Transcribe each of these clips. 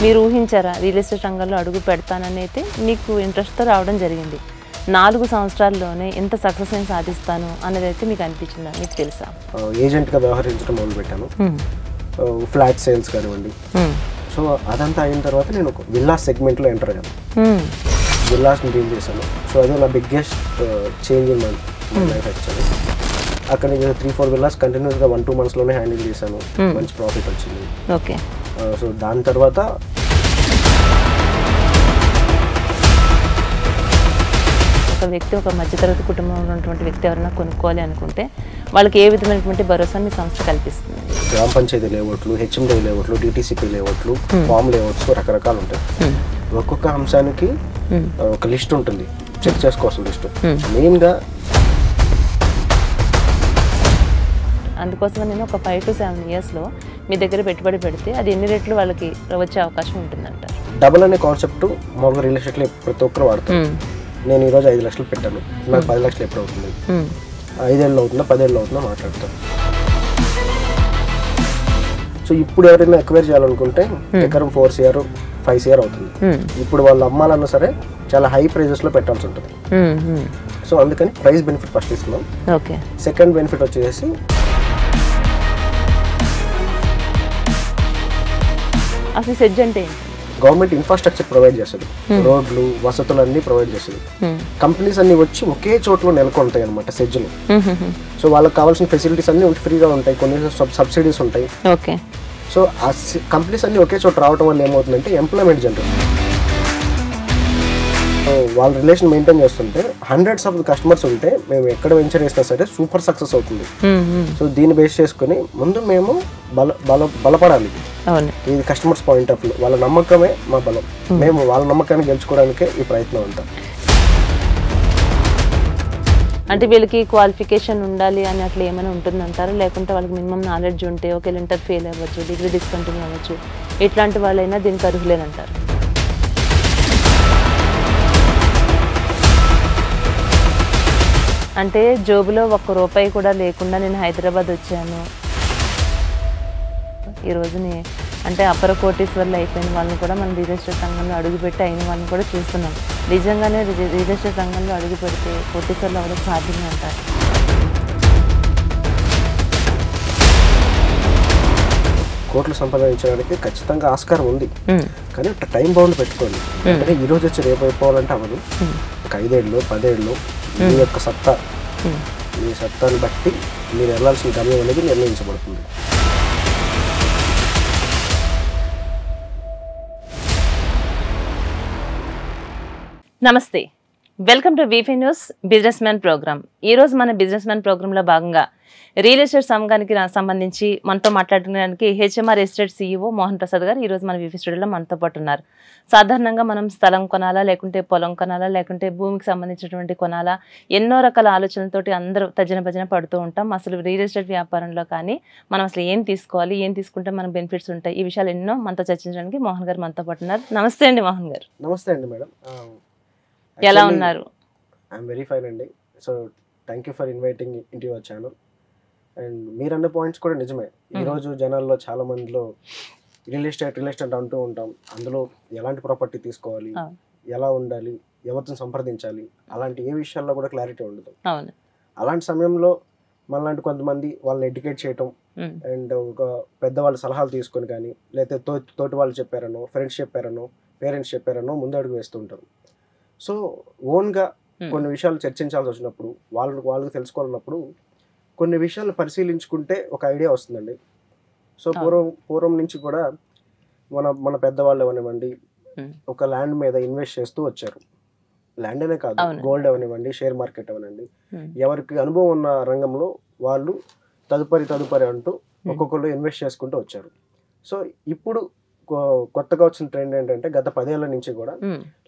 మీరు ఊహించారా real estate రంగంలో అడుగు పెడతానని? అయితే మీకు ఇంట్రెస్ట్తో రావడం జరిగింది. 4 సంవత్సరాల్లోనే ఎంత సక్సెస్ నేను సాధిస్తాను అనేది అయితే మీకు అనిపించిందా? మీకు తెలుసా? ఏజెంట్గా వ్యవహరించడం మొదలుపెట్టాను. ఫ్లాట్ సేల్స్ కానివ్వండి. సో అదంతా అయిన తర్వాత నేను ఒక విల్లాస్ సెగ్మెంట్లో ఎంటర్ అయ్యాను. విల్లాస్ని డీల్ చేశాను. సో అదే నా biggest change in my life actually. అక్కడ నేను 3-4 విల్లాస్ కంటిన్యూస్గా 1-2 మంత్స్లోనే హ్యాండిల్ చేశాను. మంచి ప్రాఫిట్ వచ్చింది. ఓకే. సో దాని తర్వాత ఒక వ్యక్తి, ఒక మధ్యతరగతి కుటుంబంలో ఉన్నటువంటి వ్యక్తి ఎవరైనా కొనుక్కోవాలి అనుకుంటే వాళ్ళకి ఏ విధమైనటువంటి భరోసా మీ సంస్థ కల్పిస్తుంది? గ్రామ పంచాయతీ లేఅవుట్లు, హెచ్ఎండి లేఅవుట్లు, డిటిసిపి లేఅవుట్లు, ఫామ్ లేఅవుట్స్ రకరకాలు ఉంటాయి. ఒక్కొక్క అంశానికి ఒక లిస్ట్ ఉంటుంది, చెక్ చేసుకోవాల్సిన లిస్ట్. మెయిన్గా అందుకోసం నేను ఒక 5 to 7 yearsలో మీ దగ్గర పెట్టుబడి పెడితే అది ఎన్ని రెట్లు వాళ్ళకి వచ్చే అవకాశం ఉంటుందంటారు? డబుల్ అనే కాన్సెప్ట్ మామూలుగా రియల్ ఎస్టేట్లో ప్రతి ఒక్కరు వాడతారు. నేను ఈరోజు 5 లక్షలు పెట్టాను, నాకు 10 లక్షలు ఎప్పుడు అవుతుంది, 5 ఏళ్ళు అవుతుందా 10 ఏళ్ళు అవుతుందా మాట్లాడతాను. సో ఇప్పుడు ఎవరైనా ఎక్వైర్ చేయాలనుకుంటే ఎకరం 4 CR 5 CR అవుతుంది. ఇప్పుడు వాళ్ళు అమ్మాలన్నా సరే చాలా హై ప్రైజెస్లో పెట్టాల్సి ఉంటుంది. సో అందుకని ప్రైస్ బెనిఫిట్ ఫస్ట్ ఇస్తున్నాం. ఓకే. సెకండ్ బెనిఫిట్ వచ్చేసి అసలు సెజ్ అంటే గవర్నమెంట్ ఇన్ఫ్రాస్ట్రక్చర్ ప్రొవైడ్ చేస్తుంది. రోడ్లు, వసతులు అన్ని ప్రొవైడ్ చేస్తుంది. కంపెనీస్ అన్ని వచ్చి ఒకే చోట్లో నెలకొంటాయి అనమాట సెజ్లు. సో వాళ్ళకి కావాల్సిన ఫెసిలిటీస్ అన్ని ఫ్రీగా ఉంటాయి, కొన్ని సబ్సిడీస్ ఉంటాయి. ఓకే. సో ఆ కంపెనీస్ అన్ని ఒకే చోట రావడం వల్ల ఏమవుతుందంటే ఎంప్లాయ్మెంట్ జనరేట్. సో వాళ్ళ రిలేషన్ మెయింటైన్ చేస్తుంటే హండ్రెడ్స్ ఆఫ్ కస్టమర్స్ ఉంటే మేము ఎక్కడ వెంచర్ చేసినా సరే సూపర్ సక్సెస్ అవుతుంది. సో దీన్ని బేస్ చేసుకుని ముందు మేము బలపడాలి. ఇది కస్టమర్స్ పాయింట్ ఆఫ్ వ్యూ. వాళ్ళ నమ్మకమే మా బలం. మేము వాళ్ళ నమ్మకాన్ని గెలుచుకోవడానికే ఈ ప్రయత్నం అంతా. అంటే వీళ్ళకి క్వాలిఫికేషన్ ఉండాలి అని అట్లా ఏమైనా ఉంటుందంటారు? లేకుంటే వాళ్ళకి మినిమం నాలెడ్జ్ ఉంటే ఒక ఇంటర్ ఫెయిల్ అవ్వచ్చు, డిగ్రీ డిస్కంటిన్యూ అవ్వచ్చు, ఇట్లాంటి వాళ్ళైనా దీనికి అర్హులేనంటారు? అంటే జోబులో ₹1 కూడా లేకుండా నేను హైదరాబాద్ వచ్చాను, ఈ రోజుని అంటే అపర కోటీశ్వర్లు అయిపోయిన వాళ్ళని కూడా మనం రియల్ ఎస్టేట్ రంగంలో అడుగుపెట్టి అయిన వాళ్ళని కూడా చూస్తున్నాం. నిజంగానే రియల్ ఎస్టేట్ రంగంలో అడుగు పెడితే కోటీశ్వర్లు అవ్వడం సాధ్యమే అంటారు? కోట్లు సంపాదించడానికి ఖచ్చితంగా ఆస్కారం ఉంది, కానీ టైం బౌండ్ పెట్టుకోండి. అంటే ఈ రోజు వచ్చి రేపు అయిపోవాలంటే అవ్వదు. ఒక 5 ఏళ్ళు 10 ఏళ్ళు మీ యొక్క సత్తా, మీ సత్తాన్ని బట్టి మీరు వెళ్ళాల్సిన గమ్యం అనేది నిర్ణయించబడుతుంది. నమస్తే, వెల్కమ్ టు వీఫీ న్యూస్ బిజినెస్ మ్యాన్ ప్రోగ్రామ్. ఈరోజు మన బిజినెస్ మ్యాన్ ప్రోగ్రాంలో భాగంగా రియల్ ఎస్టేట్ సంఘానికి సంబంధించి మనతో మాట్లాడడానికి HMR estate CEO Mohan Prasad గారు ఈరోజు మన వీఫీ స్టూడియోలో మనతో పాటు ఉన్నారు. సాధారణంగా మనం స్థలం కొనాలా, లేకుంటే పొలం కొనాలా, లేకుంటే భూమికి సంబంధించినటువంటి కొనాలా, ఎన్నో రకాల ఆలోచనలతోటి అందరూ తజ్జన భజన పడుతూ ఉంటాం. అసలు రియల్ ఎస్టేట్ వ్యాపారంలో కానీ మనం అసలు ఏం తీసుకోవాలి, ఏం తీసుకుంటే మనకు బెనిఫిట్స్ ఉంటాయి, ఈ విషయాలు ఎన్నో మనతో చర్చించడానికి మోహన్ గారు మనతో పాటు ఉన్నారు. నమస్తే అండి మోహన్ గారు. నమస్తే అండి మేడం, ఎలా ఉన్నారు? ఐఎమ్ వెరీ ఫైన్ అండి. So thank you for inviting into your channel. And మీరు అన్న పాయింట్స్ కూడా నిజమే. ఈరోజు జనాల్లో చాలా మందిలో రియల్ ఎస్టేట్ అంటూ ఉంటాం. అందులో ఎలాంటి ప్రాపర్టీ తీసుకోవాలి, ఎలా ఉండాలి, ఎవరితో సంప్రదించాలి, అలాంటి ఏ విషయాల్లో కూడా క్లారిటీ ఉండదు. అలాంటి సమయంలో మనలాంటి కొంతమంది వాళ్ళని ఎడ్యుకేట్ చేయటం అండ్ ఒక పెద్దవాళ్ళ సలహాలు తీసుకొని కానీ, లేకపోతే తోటి వాళ్ళు చెప్పారనో, ఫ్రెండ్స్ చెప్పారనో, పేరెంట్స్ చెప్పారనో ముందు అడుగు వేస్తూ ఉంటారు. సో ఓన్గా కొన్ని విషయాలు చర్చించాల్సి వచ్చినప్పుడు, వాళ్ళకి తెలుసుకోవాలన్నప్పుడు కొన్ని విషయాలు పరిశీలించుకుంటే ఒక ఐడియా వస్తుందండి. సో పూర్వం నుంచి కూడా మన పెద్దవాళ్ళు అవనివ్వండి ఒక ల్యాండ్ మీద ఇన్వెస్ట్ చేస్తూ వచ్చారు. ల్యాండ్ అనే కాదు, గోల్డ్ అవనివ్వండి, షేర్ మార్కెట్ అవనండి, ఎవరికి అనుభవం ఉన్న రంగంలో వాళ్ళు తదుపరి అంటూ ఒక్కొక్కరు ఇన్వెస్ట్ చేసుకుంటూ వచ్చారు. సో ఇప్పుడు కొత్తగా వచ్చిన ట్రెండ్ ఏంటంటే గత 10 ఏళ్ల నుంచి కూడా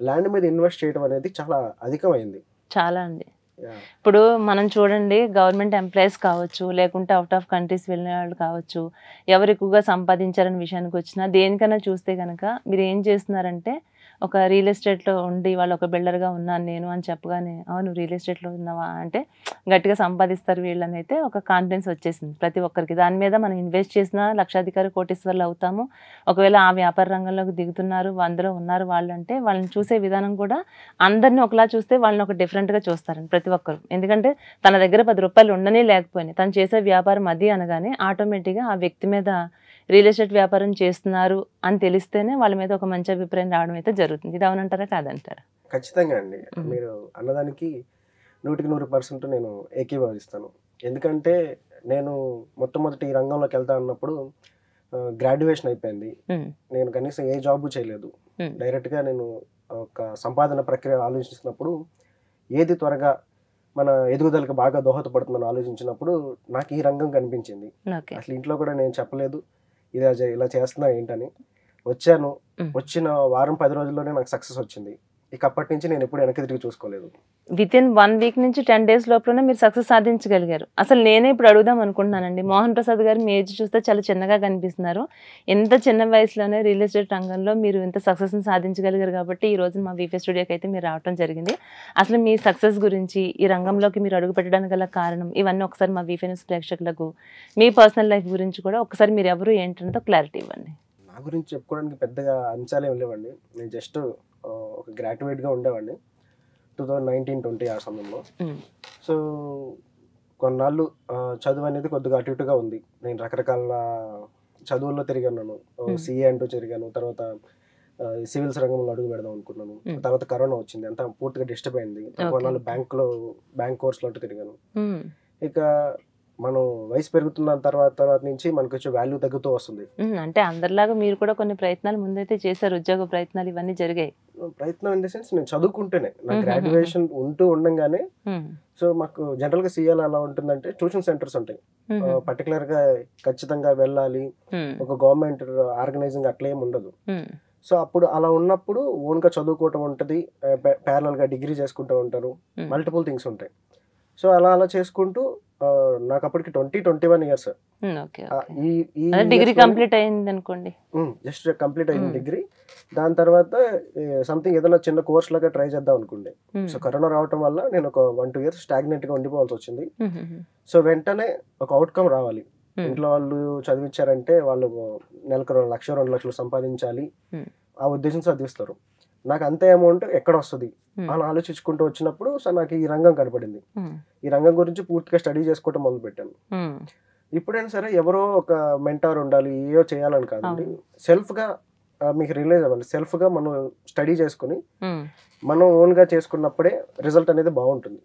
ల్యాండ్ మీద ఇన్వెస్ట్ చేయడం అనేది చాలా అధికమైంది. చాలా అండి. ఇప్పుడు మనం చూడండి, గవర్నమెంట్ ఎంప్లాయీస్ కావచ్చు, లేకుంటే అవుట్ ఆఫ్ కంట్రీస్ వెళ్ళిన వాళ్ళు కావచ్చు, ఎవరు ఎక్కువగా సంపాదించారనే విషయానికి వచ్చినా దేనికైనా చూస్తే కనుక మీరు ఏం చేస్తున్నారంటే ఒక రియల్ ఎస్టేట్లో ఉండి వాళ్ళు ఒక బిల్డర్గా ఉన్నాను నేను అని చెప్పగానే అవును రియల్ ఎస్టేట్లో ఉన్నావా అంటే గట్టిగా సంపాదిస్తారు వీళ్ళని అయితే ఒక కాన్ఫిడెన్స్ వచ్చేసింది ప్రతి ఒక్కరికి. దాని మీద మనం ఇన్వెస్ట్ చేసినా లక్షాధికారి కోటీశ్వర్లు అవుతాము. ఒకవేళ ఆ వ్యాపార రంగంలోకి దిగుతున్నారు అందులో ఉన్నారు వాళ్ళు అంటే వాళ్ళని చూసే విధానం కూడా అందరినీ ఒకలా చూస్తే వాళ్ళని ఒక డిఫరెంట్గా చూస్తారండి ప్రతి ఒక్కరు. ఎందుకంటే తన దగ్గర 10 రూపాయలు ఉండనే లేకపోయినాయి తను చేసే వ్యాపారం అది అనగానే ఆటోమేటిక్గా ఆ వ్యక్తి మీద రియల్ ఎస్టేట్ వ్యాపారం చేస్తున్నారు అని తెలిస్తేనే వాళ్ళ మీద ఒక మంచి అభిప్రాయం రావడం అయితే జరుగుతుంది. ఇది అవునంటారా కాదంటారా? ఖచ్చితంగా అండి. మీరు అన్నదానికి 100% నేను ఏకీభవిస్తాను. ఎందుకంటే నేను మొట్టమొదటి ఈ రంగంలోకి వెళ్తా అన్నప్పుడు గ్రాడ్యుయేషన్ అయిపోయింది. నేను కనీసం ఏ జాబ్ చేయలేదు. డైరెక్ట్గా నేను ఒక సంపాదన ప్రక్రియ ఆలోచిస్తున్నప్పుడు ఏది త్వరగా మన ఎదుగుదలకు బాగా దోహదపడుతుందని ఆలోచించినప్పుడు నాకు ఈ రంగం కనిపించింది. అసలు ఇంట్లో కూడా నేను చెప్పలేదు ఇలా చేస్తున్నా ఏంటని. వచ్చాను, వచ్చిన వారం 10 రోజుల్లోనే నాకు సక్సెస్ వచ్చింది. ఇక అప్పటి నుంచి నేను ఎప్పుడు వెనక్కి తిరిగి చూసుకోలేదు. వితిన్ 1 వీక్ నుంచి 10 days లోపలనే మీరు సక్సెస్ సాధించగలిగారు. అసలు నేనే ఇప్పుడు అడుగుదాం అనుకుంటున్నానండి, మోహన్ ప్రసాద్ గారు మీ ఏజ్ చూస్తే చాలా చిన్నగా కనిపిస్తున్నారు. ఎంత చిన్న వయసులోనే రియల్ ఎస్టేట్ రంగంలో మీరు ఇంత సక్సెస్ని సాధించగలిగారు కాబట్టి ఈ రోజు మా వీఫే స్టూడియోకి అయితే మీరు రావడం జరిగింది. అసలు మీ సక్సెస్ గురించి, ఈ రంగంలోకి మీరు అడుగు పెట్టడానికి గల కారణం ఇవన్నీ ఒకసారి మా వీఫే న్యూస్ ప్రేక్షకులకు, మీ పర్సనల్ లైఫ్ గురించి కూడా ఒకసారి మీరు ఎవరు ఏంటంటే క్లారిటీ ఇవ్వండి. నా గురించి చెప్పుకోవడానికి పెద్దగా అంశాలు ఏం లేవండి. నేను జస్ట్ ఒక గ్రాడ్యుయేట్గా ఉండేవాడిని 2019-20 ఆ సమయంలో. సో కొన్నాళ్ళు చదువు అనేది కొద్దిగా అటు ఇటుగా ఉంది. నేను రకరకాల చదువుల్లో తిరిగాను. సిఏ అంటూ తిరిగాను, తర్వాత సివిల్స్ రంగంలో అడుగు పెడదాం అనుకున్నాను. తర్వాత కరోనా వచ్చింది, అంతా పూర్తిగా డిస్టర్బ్ అయింది. కొన్నాళ్ళు బ్యాంక్ కోర్సులో అంటూ తిరిగాను. ఇక మనం వయసు పెరుగుతున్న తర్వాత నుంచి మనకు వచ్చే వాల్యూ తగ్గుతూ వస్తుంది. అంటే అందరిలాగా మీరు కూడా కొన్ని ప్రయత్నాలు ముందైతే చేశారు, ఉద్యోగ ప్రయత్నాలు ఇవన్నీ జరిగాయి. ప్రయత్నం ఇన్ ద సెన్స్ నేను చదువుకుంటేనే నా గ్రాడ్యుయేషన్ ఉండంగానే, సో మాకు జనరల్ గా సీఎల్ ఎలా ఉంటుందంటే ట్యూషన్ సెంటర్స్ ఉంటాయి. పర్టికులర్ గా ఖచ్చితంగా వెళ్ళాలి, ఒక గవర్నమెంట్ ఆర్గనైజింగ్ అట్లేం ఉండదు. సో అప్పుడు అలా ఉన్నప్పుడు ఓన్ గా చదువుకోవటం ఉంటది, ప్యారలల్ గా డిగ్రీ చేసుకుంటూ ఉంటారు, మల్టిపుల్ థింగ్స్ ఉంటాయి. సో అలా చేసుకుంటూ నాకు అప్పటికి 21 ఇయర్స్. డిగ్రీ కంప్లీట్ అయింది అనుకోండి, జస్ట్ కంప్లీట్ అయింది డిగ్రీ. దాని తర్వాత సంథింగ్ ఏదైనా చిన్న కోర్స్ లాగా ట్రై చేద్దాం అనుకుండే. సో కరోనా రావటం వల్ల నేను ఒక 1-2 years స్టాగ్నెంట్ గా ఉండిపోవాల్సి వచ్చింది. సో వెంటనే ఒక అవుట్కమ్ రావాలి. ఇంట్లో వాళ్ళు చదివించారంటే వాళ్ళు నెలకు 1 లక్ష 2 లక్షలు సంపాదించాలి ఆ ఉద్దేశం చదివిస్తారు. నాకు అంతే అమౌంట్ ఎక్కడ వస్తుంది అని ఆలోచించుకుంటూ వచ్చినప్పుడు సో నాకు ఈ రంగం కనపడింది. ఈ రంగం గురించి పూర్తిగా స్టడీ చేసుకోవటం మొదలు పెట్టాను. ఇప్పుడైనా సరే ఎవరో ఒక మెంటార్ ఉండాలి, ఏవో చేయాలని కాదండి, సెల్ఫ్ గా మీకు రిలీజ్ అవ్వాలి. సెల్ఫ్ గా మనం స్టడీ చేసుకుని మనం ఓన్ గా చేసుకున్నప్పుడే రిజల్ట్ అనేది బాగుంటుంది,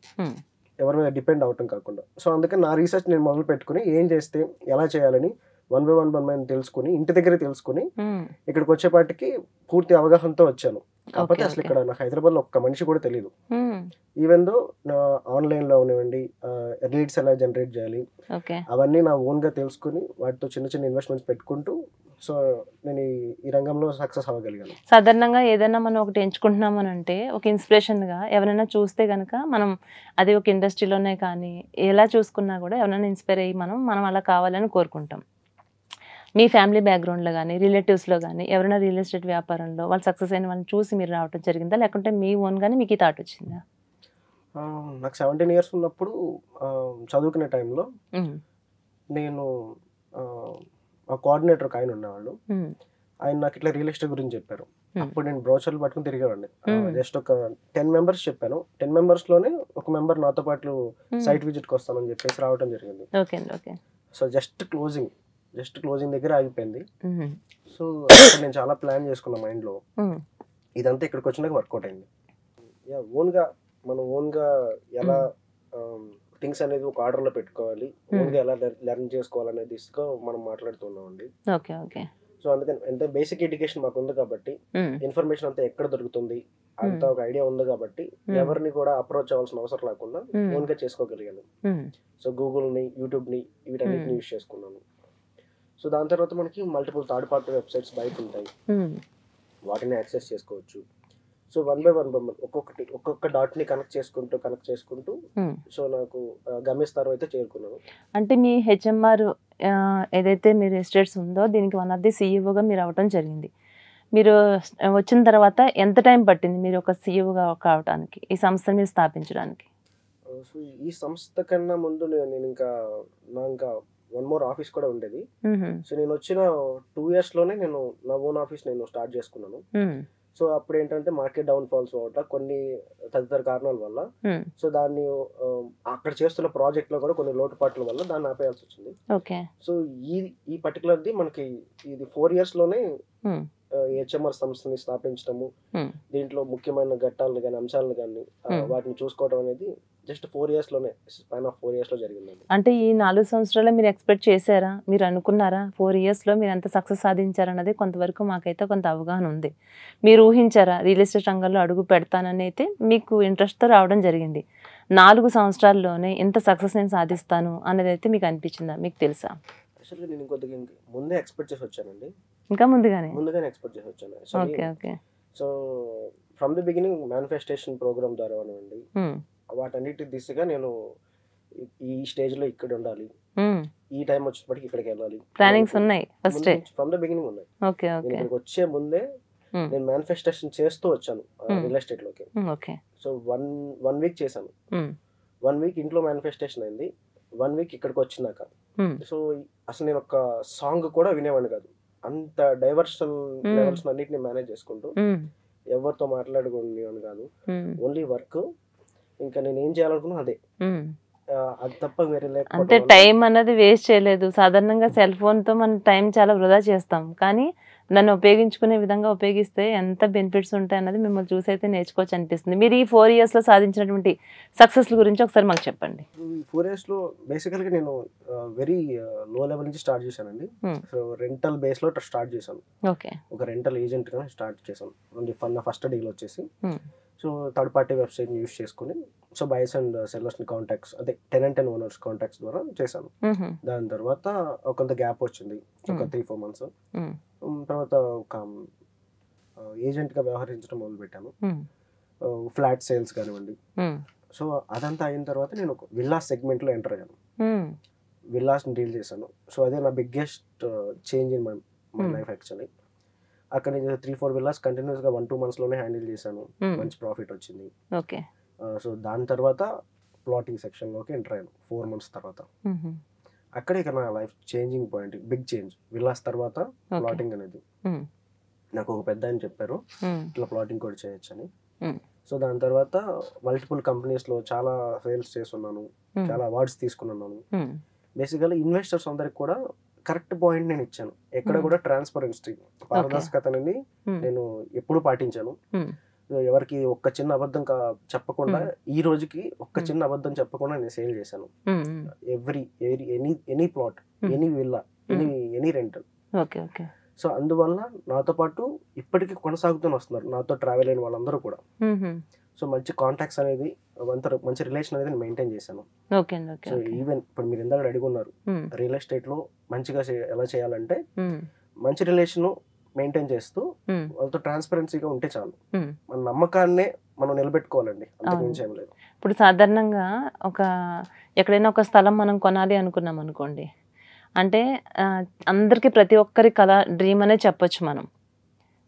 ఎవరి మీద డిపెండ్ అవటం కాకుండా. సో అందుకని నా రీసెర్చ్ నేను మొదలు పెట్టుకుని ఏం చేస్తే ఎలా చేయాలని 1 by 1 తెలుసుకుని, ఇంటి దగ్గరే తెలుసుకుని ఇక్కడికి వచ్చేపాటికి పూర్తి అవగాహనతో వచ్చాను. కాకపోతే అసలు ఇక్కడ నాకు హైదరాబాద్ లో ఒక్క మనిషి కూడా తెలియదు. ఈవెన్ దో ఆన్లైన్ లో ఉన్నవండి లీడ్స్ ఎలా జనరేట్ చేయాలి అవన్నీ నా ఓన్ గా తెలుసుకుని వాటితో చిన్న చిన్న ఇన్వెస్ట్మెంట్స్ పెట్టుకుంటూ సో నేను ఈ రంగంలో సక్సెస్ అవ్వగలిగాను. సాధారణంగా ఏదైనా మనం ఒకటి ఎంచుకుంటున్నాం అని అంటే ఒక ఇన్స్పిరేషన్ గా ఎవరైనా చూస్తే గనక మనం అది ఒక ఇండస్ట్రీలోనే కానీ ఎలా చూసుకున్నా కూడా ఎవరైనా ఇన్స్పైర్ అయ్యి మనం అలా కావాలని కోరుకుంటాం. మీ ఫ్యామిలీ బ్యాక్గ్రౌండ్లో కానీ రిలేటివ్స్లో కానీ ఎవరైనా రియల్ ఎస్టేట్ వ్యాపారంలో వాళ్ళు సక్సెస్ అయిన వాళ్ళని చూసి మీరు రావడం జరిగిందా, లేకుంటే మీ ఓన్ గానీ మీకు ఈ థాట్ వచ్చిందా? నాకు 17 years ఉన్నప్పుడు చదువుకునే టైంలో నేను కోఆర్డినేటర్ ఒక ఆయన ఉన్నవాళ్ళు, ఆయన నాకు ఇట్లా రియల్ ఎస్టేట్ గురించి చెప్పారు. అప్పుడు నేను బ్రోచర్లు పట్టుకుని తిరిగేవాడిని. జస్ట్ ఒక 10 members చెప్పాను. 10 members లోనే ఒక మెంబర్ నాతో పాటు సైట్ విజిట్కి వస్తామని చెప్పేసి రావడం జరిగింది. సో జస్ట్ క్లోజింగ్ దగ్గర ఆగిపోయింది. సో నేను చాలా ప్లాన్ చేసుకున్నా మైండ్ లో, ఇదంతా ఇక్కడికి వచ్చినాక వర్కౌట్ అయింది. మనం ఓన్ గా ఎలా థింగ్స్ అనేది ఒక ఆర్డర్ లో పెట్టుకోవాలి, ఓన్ గా ఎలా లెర్న్ చేసుకోవాలనే దిశగా మనం మాట్లాడుతున్నామండి. సో అందుకని అంటే బేసిక్ ఎడ్యుకేషన్ మాకు ఉంది కాబట్టి ఇన్ఫర్మేషన్ అంతా ఎక్కడ దొరుకుతుంది అంత ఒక ఐడియా ఉంది కాబట్టి ఎవరిని కూడా అప్రోచ్ అవ్వాల్సిన అవసరం లేకుండా ఓన్ గా చేసుకోగలిగాను. సో గూగుల్ ని, యూట్యూబ్ ని, వీటన్నిటిని యూజ్ చేసుకున్నాను. సో దాని తర్వాత మనకి మల్టిపుల్ థర్డ్ పార్టీ వెబ్సైట్స్ బయట ఉంటాయి, వాటిని యాక్సెస్ చేసుకోవచ్చు. సో 1 by 1 ఒక్కొక్క డాట్ ని కనెక్ట్ చేసుకుంటూ సో నాకు గమ్యస్థానం అయితే చేరుకున్నాను. అంటే మీ హెచ్ఎంఆర్ ఏదైతే మీరు ఎస్టేట్స్ ఉందో దీనికి వన్ ఆఫ్ ది సిఇఓగా మీరు అవ్వడం జరిగింది. మీరు వచ్చిన తర్వాత ఎంత టైం పట్టింది మీరు ఒక సీఈఓగా కావడానికి, ఈ సంస్థను మీరు స్థాపించడానికి? సో ఈ సంస్థ కన్నా ముందు నేను ఇంకా వన్ మోర్ ఆఫీస్ కూడా ఉండేది. సో నేను వచ్చిన 2 years లోనే నేను నా ఓన్ ఆఫీస్ నేను స్టార్ట్ చేసుకున్నాను. సో అప్పుడు ఏంటంటే మార్కెట్ డౌన్ ఫాల్స్ వల్ల కొన్ని తదితర కారణాల వల్ల సో దాన్ని అక్కడ చేస్తున్న ప్రాజెక్ట్ లో కూడా కొన్ని లోటుపాట్ల వల్ల దాన్ని ఆపేయాల్సి వచ్చింది. సో ఈ పర్టికులర్ది మనకి ఇది 4 years లోనే హెచ్ఎంఆర్ సంస్థని స్థాపించడము, దీంట్లో ముఖ్యమైన ఘట్టాలను కానీ అంశాలను కానీ వాటిని చూసుకోవడం అనేది జస్ట్ 4 years లోనే, స్పాన్ ఆఫ్ 4 years లో జరిగిందండి. అంటే ఈ 4 సంవత్సరాలు మీరు ఎక్స్పెక్ట్ చేశారా, మీరు అనుకున్నారా 4 years లో మీరు ఎంత సక్సెస్ సాధించారన్నది కొంతవరకు మాకైతే కొంత అవగాహన ఉంది. మీరు ఊహించారా రియల్ ఎస్టేట్ రంగంలో అడుగు పెడతానని? అయితే మీకు ఇంట్రెస్ట్తో రావడం జరిగింది. 4 సంవత్సరాల్లోనే ఇంత సక్సెస్ నేను సాధిస్తాను అనేది అయితే మీకు అనిపించిందా, మీకు తెలుసా? యాక్చువల్గా నేను కొద్దిగా ముందే ఎక్స్పెక్ట్ చేసి వచ్చానండి. ఇంకా ముందుగానే ఎక్స్పెక్ట్ చేసి వచ్చాను. Okay. So from the beginning manifestation program ద్వారా అండి వాటన్నిటి దిశగా నేను ఈ స్టేజ్ లో ఇక్కడ ఉండాలి, ఈ టైం వచ్చేటప్పటికి ఇక్కడికి వెళ్ళాలి, ప్లానింగ్స్ ఉన్నాయి ఫస్ట్ ఫ్రమ్ ద బిగినింగ్ ఉన్నాయి. ఇక్కడికి వచ్చే ముందే నేను మేనిఫెస్టేషన్ చేస్తూ వచ్చాను రియల్ ఎస్టేట్ లోకి. సో వన్ వీక్ చేశాను. 1 week ఇంట్లో మేనిఫెస్టేషన్ అయింది. 1 week ఇక్కడికి వచ్చినాక సో అసలు నేను ఒక సాంగ్ కూడా వినేవాడిని కాదు. అంత డైవర్షన్ లెవెల్స్ అన్నిటిని మేనేజ్ చేసుకుంటూ ఎవరితో మాట్లాడుకునేవాడిని కాదు. Only work. ఇంకా నేను ఏం చేయాలనుకున్నా అదే, అది తప్ప వేరే లేదు. అంటే టైం అన్నది వేస్ట్ చేయలేదు. సాధారణంగా సెల్ ఫోన్ తో మనం టైం చాలా వృధా చేస్తాం, కానీ దాన్ని ఉపయోగించుకునే విధంగా ఉపయోగిస్తే ఎంత బెనిఫిట్స్ ఉంటాయి అన్నది మిమ్మల్ని చూసి అయితే నేర్చుకోవచ్చు అనిపిస్తుంది. మీరు ఈ 4 years లో సాధించినటువంటి సక్సెస్ గురించి ఒకసారి మాకు చెప్పండి. 4 years లో బేసికల్గా నేను వెరీ లో లెవెల్ నుంచి స్టార్ట్ చేశానండి. సో రెంటల్ బేస్ లో స్టార్ట్ చేశాను. ఒక రెంటల్ ఏజెంట్ గా స్టార్ట్ చేశాను. నా ఫస్ట్ డీల్ వచ్చేసి so third party website use చేసుకుని సో బయర్స్ అండ్ సెల్లర్స్ ని కాంటాక్ట్స్, అదే టెనెంట్ అండ్ ఓనర్స్ కాంటాక్ట్స్ ద్వారా చేశాను. దాని తర్వాత కొంత గ్యాప్ వచ్చింది, ఒక 3-4 months. తర్వాత ఒక ఏజెంట్ గా వ్యవహరించడం మొదలు పెట్టాను. ఫ్లాట్ సేల్స్ కానివ్వండి. సో అదంతా అయిన తర్వాత నేను ఒక విల్లాస్ సెగ్మెంట్ లో ఎంటర్ అయ్యాను. విల్లాస్ డీల్ చేశాను. సో అదే నా biggest change in my life actually. అక్కడ నేను 3-4 విల్లాస్ కంటిన్యూస్ గా 1-2 months లోనే హ్యాండిల్ చేశాను. మంచి ప్రాఫిట్ వచ్చింది. సో దాని తర్వాత ప్లాటింగ్ సెక్షన్ లోకి ఎంటర్ అయ్యాను 4 months తర్వాత. అక్కడే ఇక నా life changing point, big change. Villas తర్వాత ప్లాటింగ్ అనేది. నాకు ఒక పెద్ద ఆయన చెప్పారు ఇట్లా ప్లాటింగ్ కూడా చేయొచ్చు అని. సో దాని తర్వాత మల్టిపుల్ కంపెనీస్ లో చాలా సేల్స్ చేస్తున్నాను, చాలా అవార్డ్స్ తీసుకున్నాను. బేసికల్లీ ఇన్వెస్టర్స్ అందరికి కూడా కరెక్ట్ పాయింట్ నేను ఇచ్చాను. ఎక్కడ కూడా ట్రాన్స్పరెన్సీ, పారదర్శకతని నేను ఎప్పుడు పాటించాను. ఎవరికి ఒక్క చిన్న అబద్ధం చెప్పకుండా, ఈ రోజుకి ఒక్క చిన్న అబద్ధం చెప్పకుండా నేను సేల్ చేశాను. Any plot, any villa, any rental. So అందువల్ల నాతో పాటు ఇప్పటికీ కొనసాగుతూనే వస్తున్నారు నాతో ట్రావెల్ అయిన వాళ్ళందరూ కూడా. సో మంచి కాంటాక్ట్స్ అనేది, మంచి రిలేషన్ అనేది మెయింటైన్ చేశాను. సో ఈవెన్ ఇప్పుడు మీరు ఇందాక అడుగున్నారు రియల్ ఎస్టేట్ లో మంచిగా ఎలా చేయాలంటే, మంచి రిలేషన్ మెయింటైన్ చేస్తూ వాళ్ళతో ట్రాన్స్పరెన్సీగా ఉంటే చాలు. మన నమ్మకాన్నే మనం నిలబెట్టుకోవాలండి, అంతకుమించి ఏం లేదు. ఇప్పుడు సాధారణంగా ఎక్కడైనా ఒక స్థలం మనం కొనాలి అనుకున్నాం అనుకోండి, అంటే అందరికీ ప్రతి ఒక్కరి కళ, డ్రీమ్ అనే చెప్పొచ్చు. మనం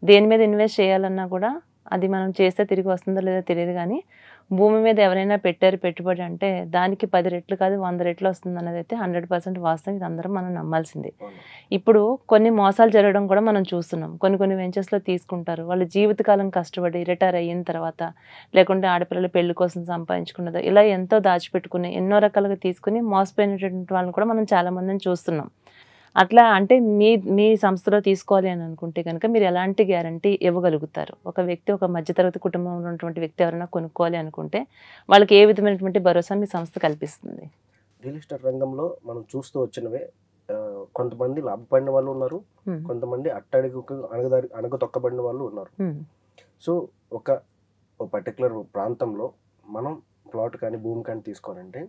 దేని మీద ఇన్వెస్ట్ చేయాలన్నా కూడా అది మనం చేస్తే తిరిగి వస్తుందో లేదో తెలియదు, కానీ భూమి మీద ఎవరైనా పెట్టారు పెట్టుబడి అంటే దానికి 10 రెట్లు కాదు 100 రెట్లు వస్తుంది అన్నది అయితే 100% వాస్తవం. ఇది అందరం మనం నమ్మాల్సిందే. ఇప్పుడు కొన్ని మోసాలు జరగడం కూడా మనం చూస్తున్నాం. కొన్ని వెంచర్స్లో తీసుకుంటారు, వాళ్ళు జీవితకాలం కష్టపడి రిటైర్ అయిన తర్వాత, లేకుంటే ఆడపిల్లల పెళ్లి కోసం సంపాదించుకున్నదో ఇలా ఎంతో దాచిపెట్టుకుని ఎన్నో రకాలుగా తీసుకుని మోసపోయినటువంటి వాళ్ళని కూడా మనం చాలా మందిని చూస్తున్నాం. అట్లా అంటే మీ సంస్థలో తీసుకోవాలి అని అనుకుంటే కనుక మీరు ఎలాంటి గ్యారంటీ ఇవ్వగలుగుతారు? ఒక వ్యక్తి, ఒక మధ్యతరగతి కుటుంబంలో ఉన్నటువంటి వ్యక్తి ఎవరైనా కొనుక్కోవాలి అనుకుంటే వాళ్ళకి ఏ విధమైనటువంటి భరోసా మీ సంస్థ కల్పిస్తుంది? రియల్ ఎస్టేట్ రంగంలో మనం చూస్తూ వచ్చినవే, కొంతమంది లాభపడిన వాళ్ళు ఉన్నారు, కొంతమంది అణగదొక్కబడిన వాళ్ళు ఉన్నారు. సో ఒక పర్టికులర్ ప్రాంతంలో మనం ప్లాట్ కానీ భూమి కానీ తీసుకోవాలంటే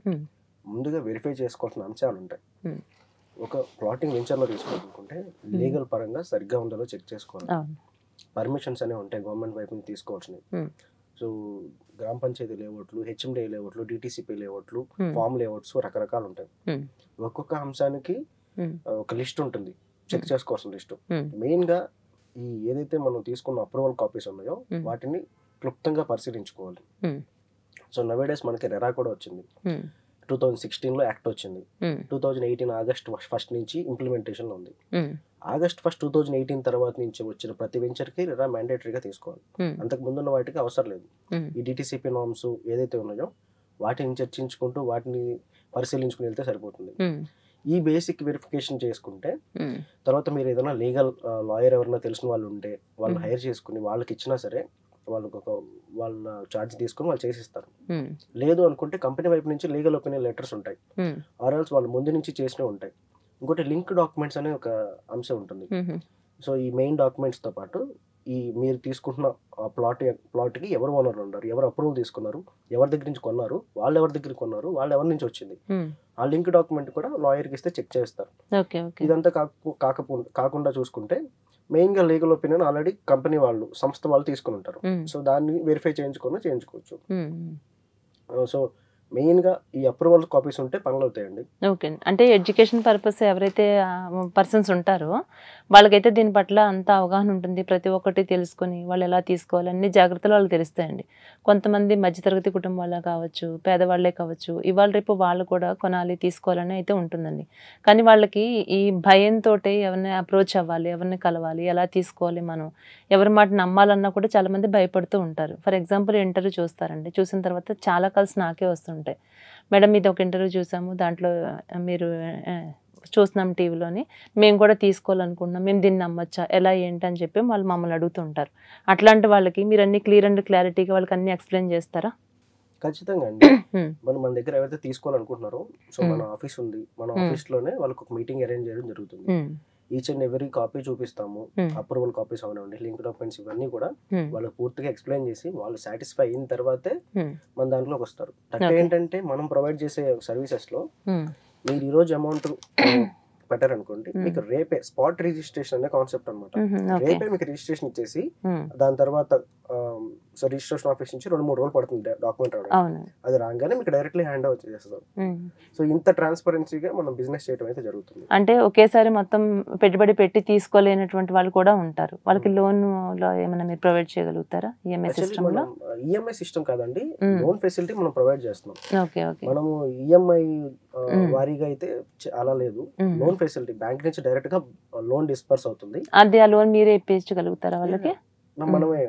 ముందుగా వెరిఫై చేసుకోవాల్సిన అంశాలు ఉంటాయి. ఒక ప్లాటింగ్ వెంచర్లో తీసుకోవాలనుకుంటే లీగల్ పరంగా సరిగ్గా ఉందో చెక్ చేసుకోవాలి. పర్మిషన్స్ అనేవి ఉంటాయి గవర్నమెంట్ వైపు నుంచి తీసుకోవాల్సినవి. సో గ్రామ పంచాయతీ లేఅవుట్లు, హెచ్ఎండి లేఅవుట్లు, డిటిసిపి లేఅవుట్లు, ఫామ్ లేఅవుట్స్ రకరకాలు ఉంటాయి. ఒక్కొక్క అంశానికి ఒక లిస్ట్ ఉంటుంది, చెక్ చేసుకోవాల్సిన లిస్ట్. మెయిన్ గా ఈ ఏదైతే మనం తీసుకున్న అప్రూవల్ కాపీస్ ఉన్నాయో వాటిని క్లుప్తంగా పరిశీలించుకోవాలి. సో నవేడేస్ మనకి రెరా కూడా వచ్చింది. 2016లో యాక్ట్ వచ్చింది. 2018 ఆగస్ట్ 1 నుంచి ఇంప్లిమెంటేషన్లో ఉంది. ఆగస్ట్ 1, 2018 తర్వాత నుంచి వచ్చిన ప్రతి వెంచర్కి రెరా మ్యాండేటరీగా తీసుకోవాలి. అంతకు ముందున్న వాటికి అవసరం లేదు. ఈ డిటిసిపి నార్మ్స్ ఏదైతే ఉన్నాయో వాటిని చర్చించుకుంటూ వాటిని పరిశీలించుకుని వెళ్తే సరిపోతుంది. ఈ బేసిక్ వెరిఫికేషన్ చేసుకుంటే తర్వాత మీరు ఏదైనా లీగల్ లాయర్ ఎవరైనా తెలిసిన వాళ్ళు ఉంటే వాళ్ళు హైర్ చేసుకుని వాళ్ళకి ఇచ్చినా సరే వాళ్ళకి వాళ్ళ ఛార్జ్ తీసుకుని వాళ్ళు చేసిస్తారు. లేదు అనుకుంటే కంపెనీ వైపు నుంచి లీగల్ ఒపీనియన్ లెటర్స్ ఉంటాయి, ఆర్ఎల్స్ వాళ్ళు ముందు నుంచి చేసినవి ఉంటాయి. ఇంకోటి లింక్ డాక్యుమెంట్స్ అనే ఒక అంశం ఉంటుంది. సో ఈ మెయిన్ డాక్యుమెంట్స్తో పాటు ఈ మీరు తీసుకుంటున్న ప్లాట్కి ఎవరు ఓనర్లు ఉన్నారు, ఎవరు అప్రూవల్ తీసుకున్నారు, ఎవరి దగ్గర నుంచి కొన్నారు, వాళ్ళు ఎవరి దగ్గర కొన్నారు, వాళ్ళు ఎవరి నుంచి వచ్చింది, ఆ లింక్ డాక్యుమెంట్ కూడా లాయర్కి ఇస్తే చెక్ చేస్తారు. ఇదంతా కాకుండా చూసుకుంటే మెయిన్గా లీగల్ ఒపీనియన్ ఆల్రెడీ కంపెనీ వాళ్ళు సంస్థ వాళ్ళు తీసుకుని ఉంటారు. సో దాన్ని వెరిఫై చేయించుకోవచ్చు. సో మెయిన్గా ఈ అప్రూవల్ కాపీస్ ఉంటే పనులు అవుతాయండి. ఓకే, అంటే ఎడ్యుకేషన్ పర్పస్ ఎవరైతే పర్సన్స్ ఉంటారో వాళ్ళకైతే దీని పట్ల అంత అవగాహన ఉంటుంది. ప్రతి ఒక్కటి తెలుసుకొని వాళ్ళు ఎలా తీసుకోవాలి అన్ని జాగ్రత్తలు వాళ్ళకి తెలుస్తాయండి. కొంతమంది మధ్యతరగతి కుటుంబం వాళ్ళ కావచ్చు, పేదవాళ్లే కావచ్చు, ఇవాళ రేపు వాళ్ళు కూడా కొనాలి తీసుకోవాలని అయితే ఉంటుందండి. కానీ వాళ్ళకి ఈ భయంతో ఎవరిని అప్రోచ్ అవ్వాలి, ఎవరిని కలవాలి, ఎలా తీసుకోవాలి, మనం ఎవరి మాట నమ్మాలన్నా కూడా చాలా మంది భయపడుతూ ఉంటారు. ఫర్ ఎగ్జాంపుల్ ఇంటర్వ్యూ చూస్తారండి, చూసిన తర్వాత చాలా కాల్స్ నాకే వస్తుంటాయి. మేడం ఇది ఒక ఇంటర్వ్యూ చూసాము, దాంట్లో మీరు చూస్తున్నాం టీవీలోని, మేము కూడా తీసుకోవాలనుకుంటున్నాం, మేము దీన్ని నమ్మొచ్చా, ఎలా ఏంటి అని చెప్పి వాళ్ళు మమ్మల్ని అడుగుతుంటారు. అట్లాంటి వాళ్ళకి మీరు అన్ని క్లియర్ అండ్ క్లారిటీగా వాళ్ళకి అన్ని ఎక్స్ప్లెయిన్ చేస్తారా? ఖచ్చితంగా అండి. మన దగ్గర ఎవరైతే తీసుకోవాలనుకుంటున్నారో సో మన ఆఫీస్ ఉంది, మన ఆఫీస్లోనే వాళ్ళకి ఒక మీటింగ్ అరేంజ్ చేయడం జరుగుతుంది. ఈచ్ అండ్ ఎవరీ కాపీ చూపిస్తాము, అప్రూవల్ కాపీస్ అవనండి, లింక్ డాక్యుమెంట్స్ ఇవన్నీ కూడా వాళ్ళకి పూర్తిగా ఎక్స్ప్లెయిన్ చేసి వాళ్ళు సాటిస్ఫై అయిన తర్వాతే మన దాంట్లోకి వస్తారు. అంటే ఏంటంటే మనం ప్రొవైడ్ చేసే సర్వీసెస్ లో మీరు ఈ రోజు అమౌంట్ పెట్టారనుకోండి, మీకు రేపే స్పాట్ రిజిస్ట్రేషన్ అనే కాన్సెప్ట్ అనమాట. రేపే మీకు రిజిస్ట్రేషన్ ఇచ్చేసి దాని తర్వాత సో రిజిస్ట్రేషన్ ఆఫీస్ నుంచి 2-3 రోజులు పడుతుంది డాక్యుమెంట్ రావడం. అది రాగానే మీకు డైరెక్ట్లీ హ్యాండ్ ఓవర్ చేసేస్తాం. సో ఇంత ట్రాన్స్పరెన్సీగా మనం బిజినెస్ చేయడం అయితే జరుగుతుంది. అంటే ఒకేసారి మొత్తం పెట్టుబడి పెట్టి తీసుకోలేనటువంటి వాళ్ళు కూడా ఉంటారు, వాళ్ళకి లోన్ లో ఏమైనా మీరు ప్రొవైడ్ చేయగలుగుతారా? ఈఎంఐ సిస్టమ్ లో ఈఎంఐ సిస్టమ్ కాదండి, లోన్ ఫెసిలిటీ మనం ప్రొవైడ్ చేస్తున్నాం. ఓకే ఓకే, మనము ఈఎంఐ వారీగా అయితే అలా లేదు, లోన్ ఫెసిలిటీ బ్యాంక్ నుంచి డైరెక్ట్ గా లోన్ డిస్పర్స్ అవుతుంది. అది ఆ లోన్ మీరే ఇప్పించగలుగుతారా వాళ్ళకి? మనమే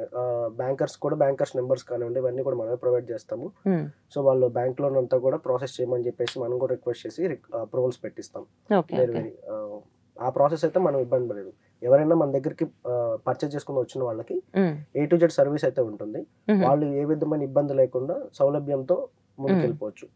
బ్యాంకర్స్ నెంబర్స్ కానివ్వండి ఇవన్నీ కూడా మనమే ప్రొవైడ్ చేస్తాము. సో వాళ్ళు బ్యాంక్ లోన్ అంతా కూడా ప్రాసెస్ చేయమని చెప్పేసి మనం కూడా రిక్వెస్ట్ చేసి అప్రూవల్స్ పెట్టిస్తాం. ఆ ప్రాసెస్ అయితే మనం ఇబ్బంది పడలేదు. ఎవరైనా మన దగ్గరికి పర్చేజ్ చేసుకుని వచ్చిన వాళ్ళకి A to Z సర్వీస్ అయితే ఉంటుంది. వాళ్ళు ఏ విధమైన ఇబ్బంది లేకుండా సౌలభ్యంతో ముందుకు వెళ్ళిపోవచ్చు.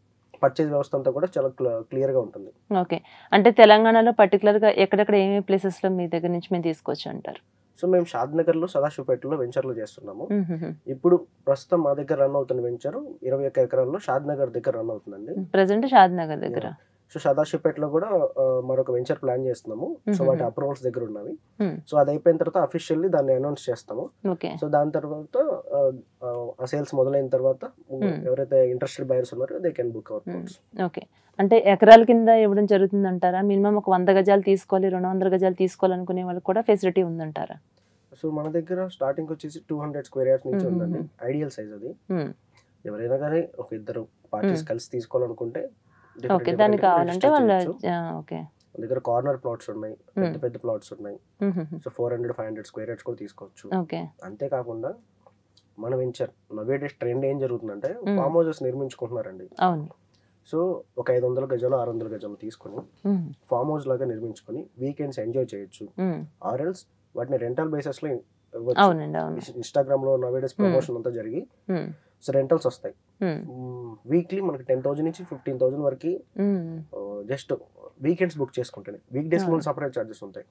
పర్చేజ్ వ్యవస్థ అంతా కూడా చాలా క్లియర్ గా ఉంటుంది. ఓకే, అంటే తెలంగాణలో పర్టికులర్ గా ఎక్కడెక్కడ ఏమేమి ప్లేసెస్ లో మీ దగ్గర నుంచి మేము తీసుకోవచ్చు అంటారు? సో మేము షాద్నగర్ లో సదాశివపేటలో వెంచర్లు చేస్తున్నాము. ఇప్పుడు ప్రస్తుతం మా దగ్గర రన్ అవుతున్న వెంచర్ 21 ఎకరాల్లో షాద్నగర్ దగ్గర రన్ అవుతుందండి. ప్రెసెంట్ షాద్నగర్ దగ్గర. సో సదాశివపేటలో కూడా మరొక వెంచర్ ప్లాన్ చేస్తున్నాము. సో వాటి అప్రూవల్స్ దగ్గర ఉన్నవి. సో అది అయిపోయిన తర్వాత అఫీషియల్లీ దాన్ని అనౌన్స్ చేస్తాము. సో దాని తర్వాత ఆ సేల్స్ మొదలైన తర్వాత ఎవరైతే ఇంట్రెస్టెడ్ బయర్స్ ఉన్నారో they can book our plots. Okay, అంటే ఎకరాల కింద ఇవ్వడం జరుగుతుంది అంటారా? మినిమం ఒక 100 గజాలు తీసుకోవాలి, 200 గజాలు తీసుకోవాలనుకునే వాళ్ళకి కూడా ఫెసిలిటీ ఉందంటారా? సో మన దగ్గర స్టార్టింగ్ వచ్చేసి 200 స్క్వేర్ యార్డ్స్ నుంచి ఉందండి, ఐడియల్ సైజ్ అది. ఎవరైనా కానీ ఒక ఇద్దరు పార్టీస్ కలిసి తీసుకోవాలనుకుంటే దానికి కావాలంటే వాళ్ళ దగ్గర కార్నర్ ప్లాట్స్ ఉన్నాయి, పెద్ద పెద్ద ప్లాట్స్ ఉన్నాయి. సో 400-500 స్క్వేర్ యార్డ్స్ కూడా తీసుకోవచ్చు. అంతేకాకుండా మన వెంచర్ నవేడేస్ ట్రెండ్ ఏం జరుగుతుందంటే ఫామ్ హౌసెస్ నిర్మించుకుంటున్నారండి. సో ఒక 500 గజాలు 600 గజాలు తీసుకుని ఫామ్ హౌస్ లాగా నిర్మించుకుని వీకెండ్స్ ఎంజాయ్ చేయొచ్చు. ఆర్ఎల్స్ వాటిని రెంటల్ బేసిస్ లో ఇన్స్టాగ్రామ్ లో నవేడేస్ ప్రమోషన్ అంతా జరిగి సో రెంటల్స్ వస్తాయి. వీక్లీ మనకి 10,000 నుంచి 15,000 వరకు జస్ట్ వీకెండ్స్ బుక్ చేసుకుంటేనే. వీక్ డేస్ లో సెపరేట్ చార్జెస్ ఉంటాయి.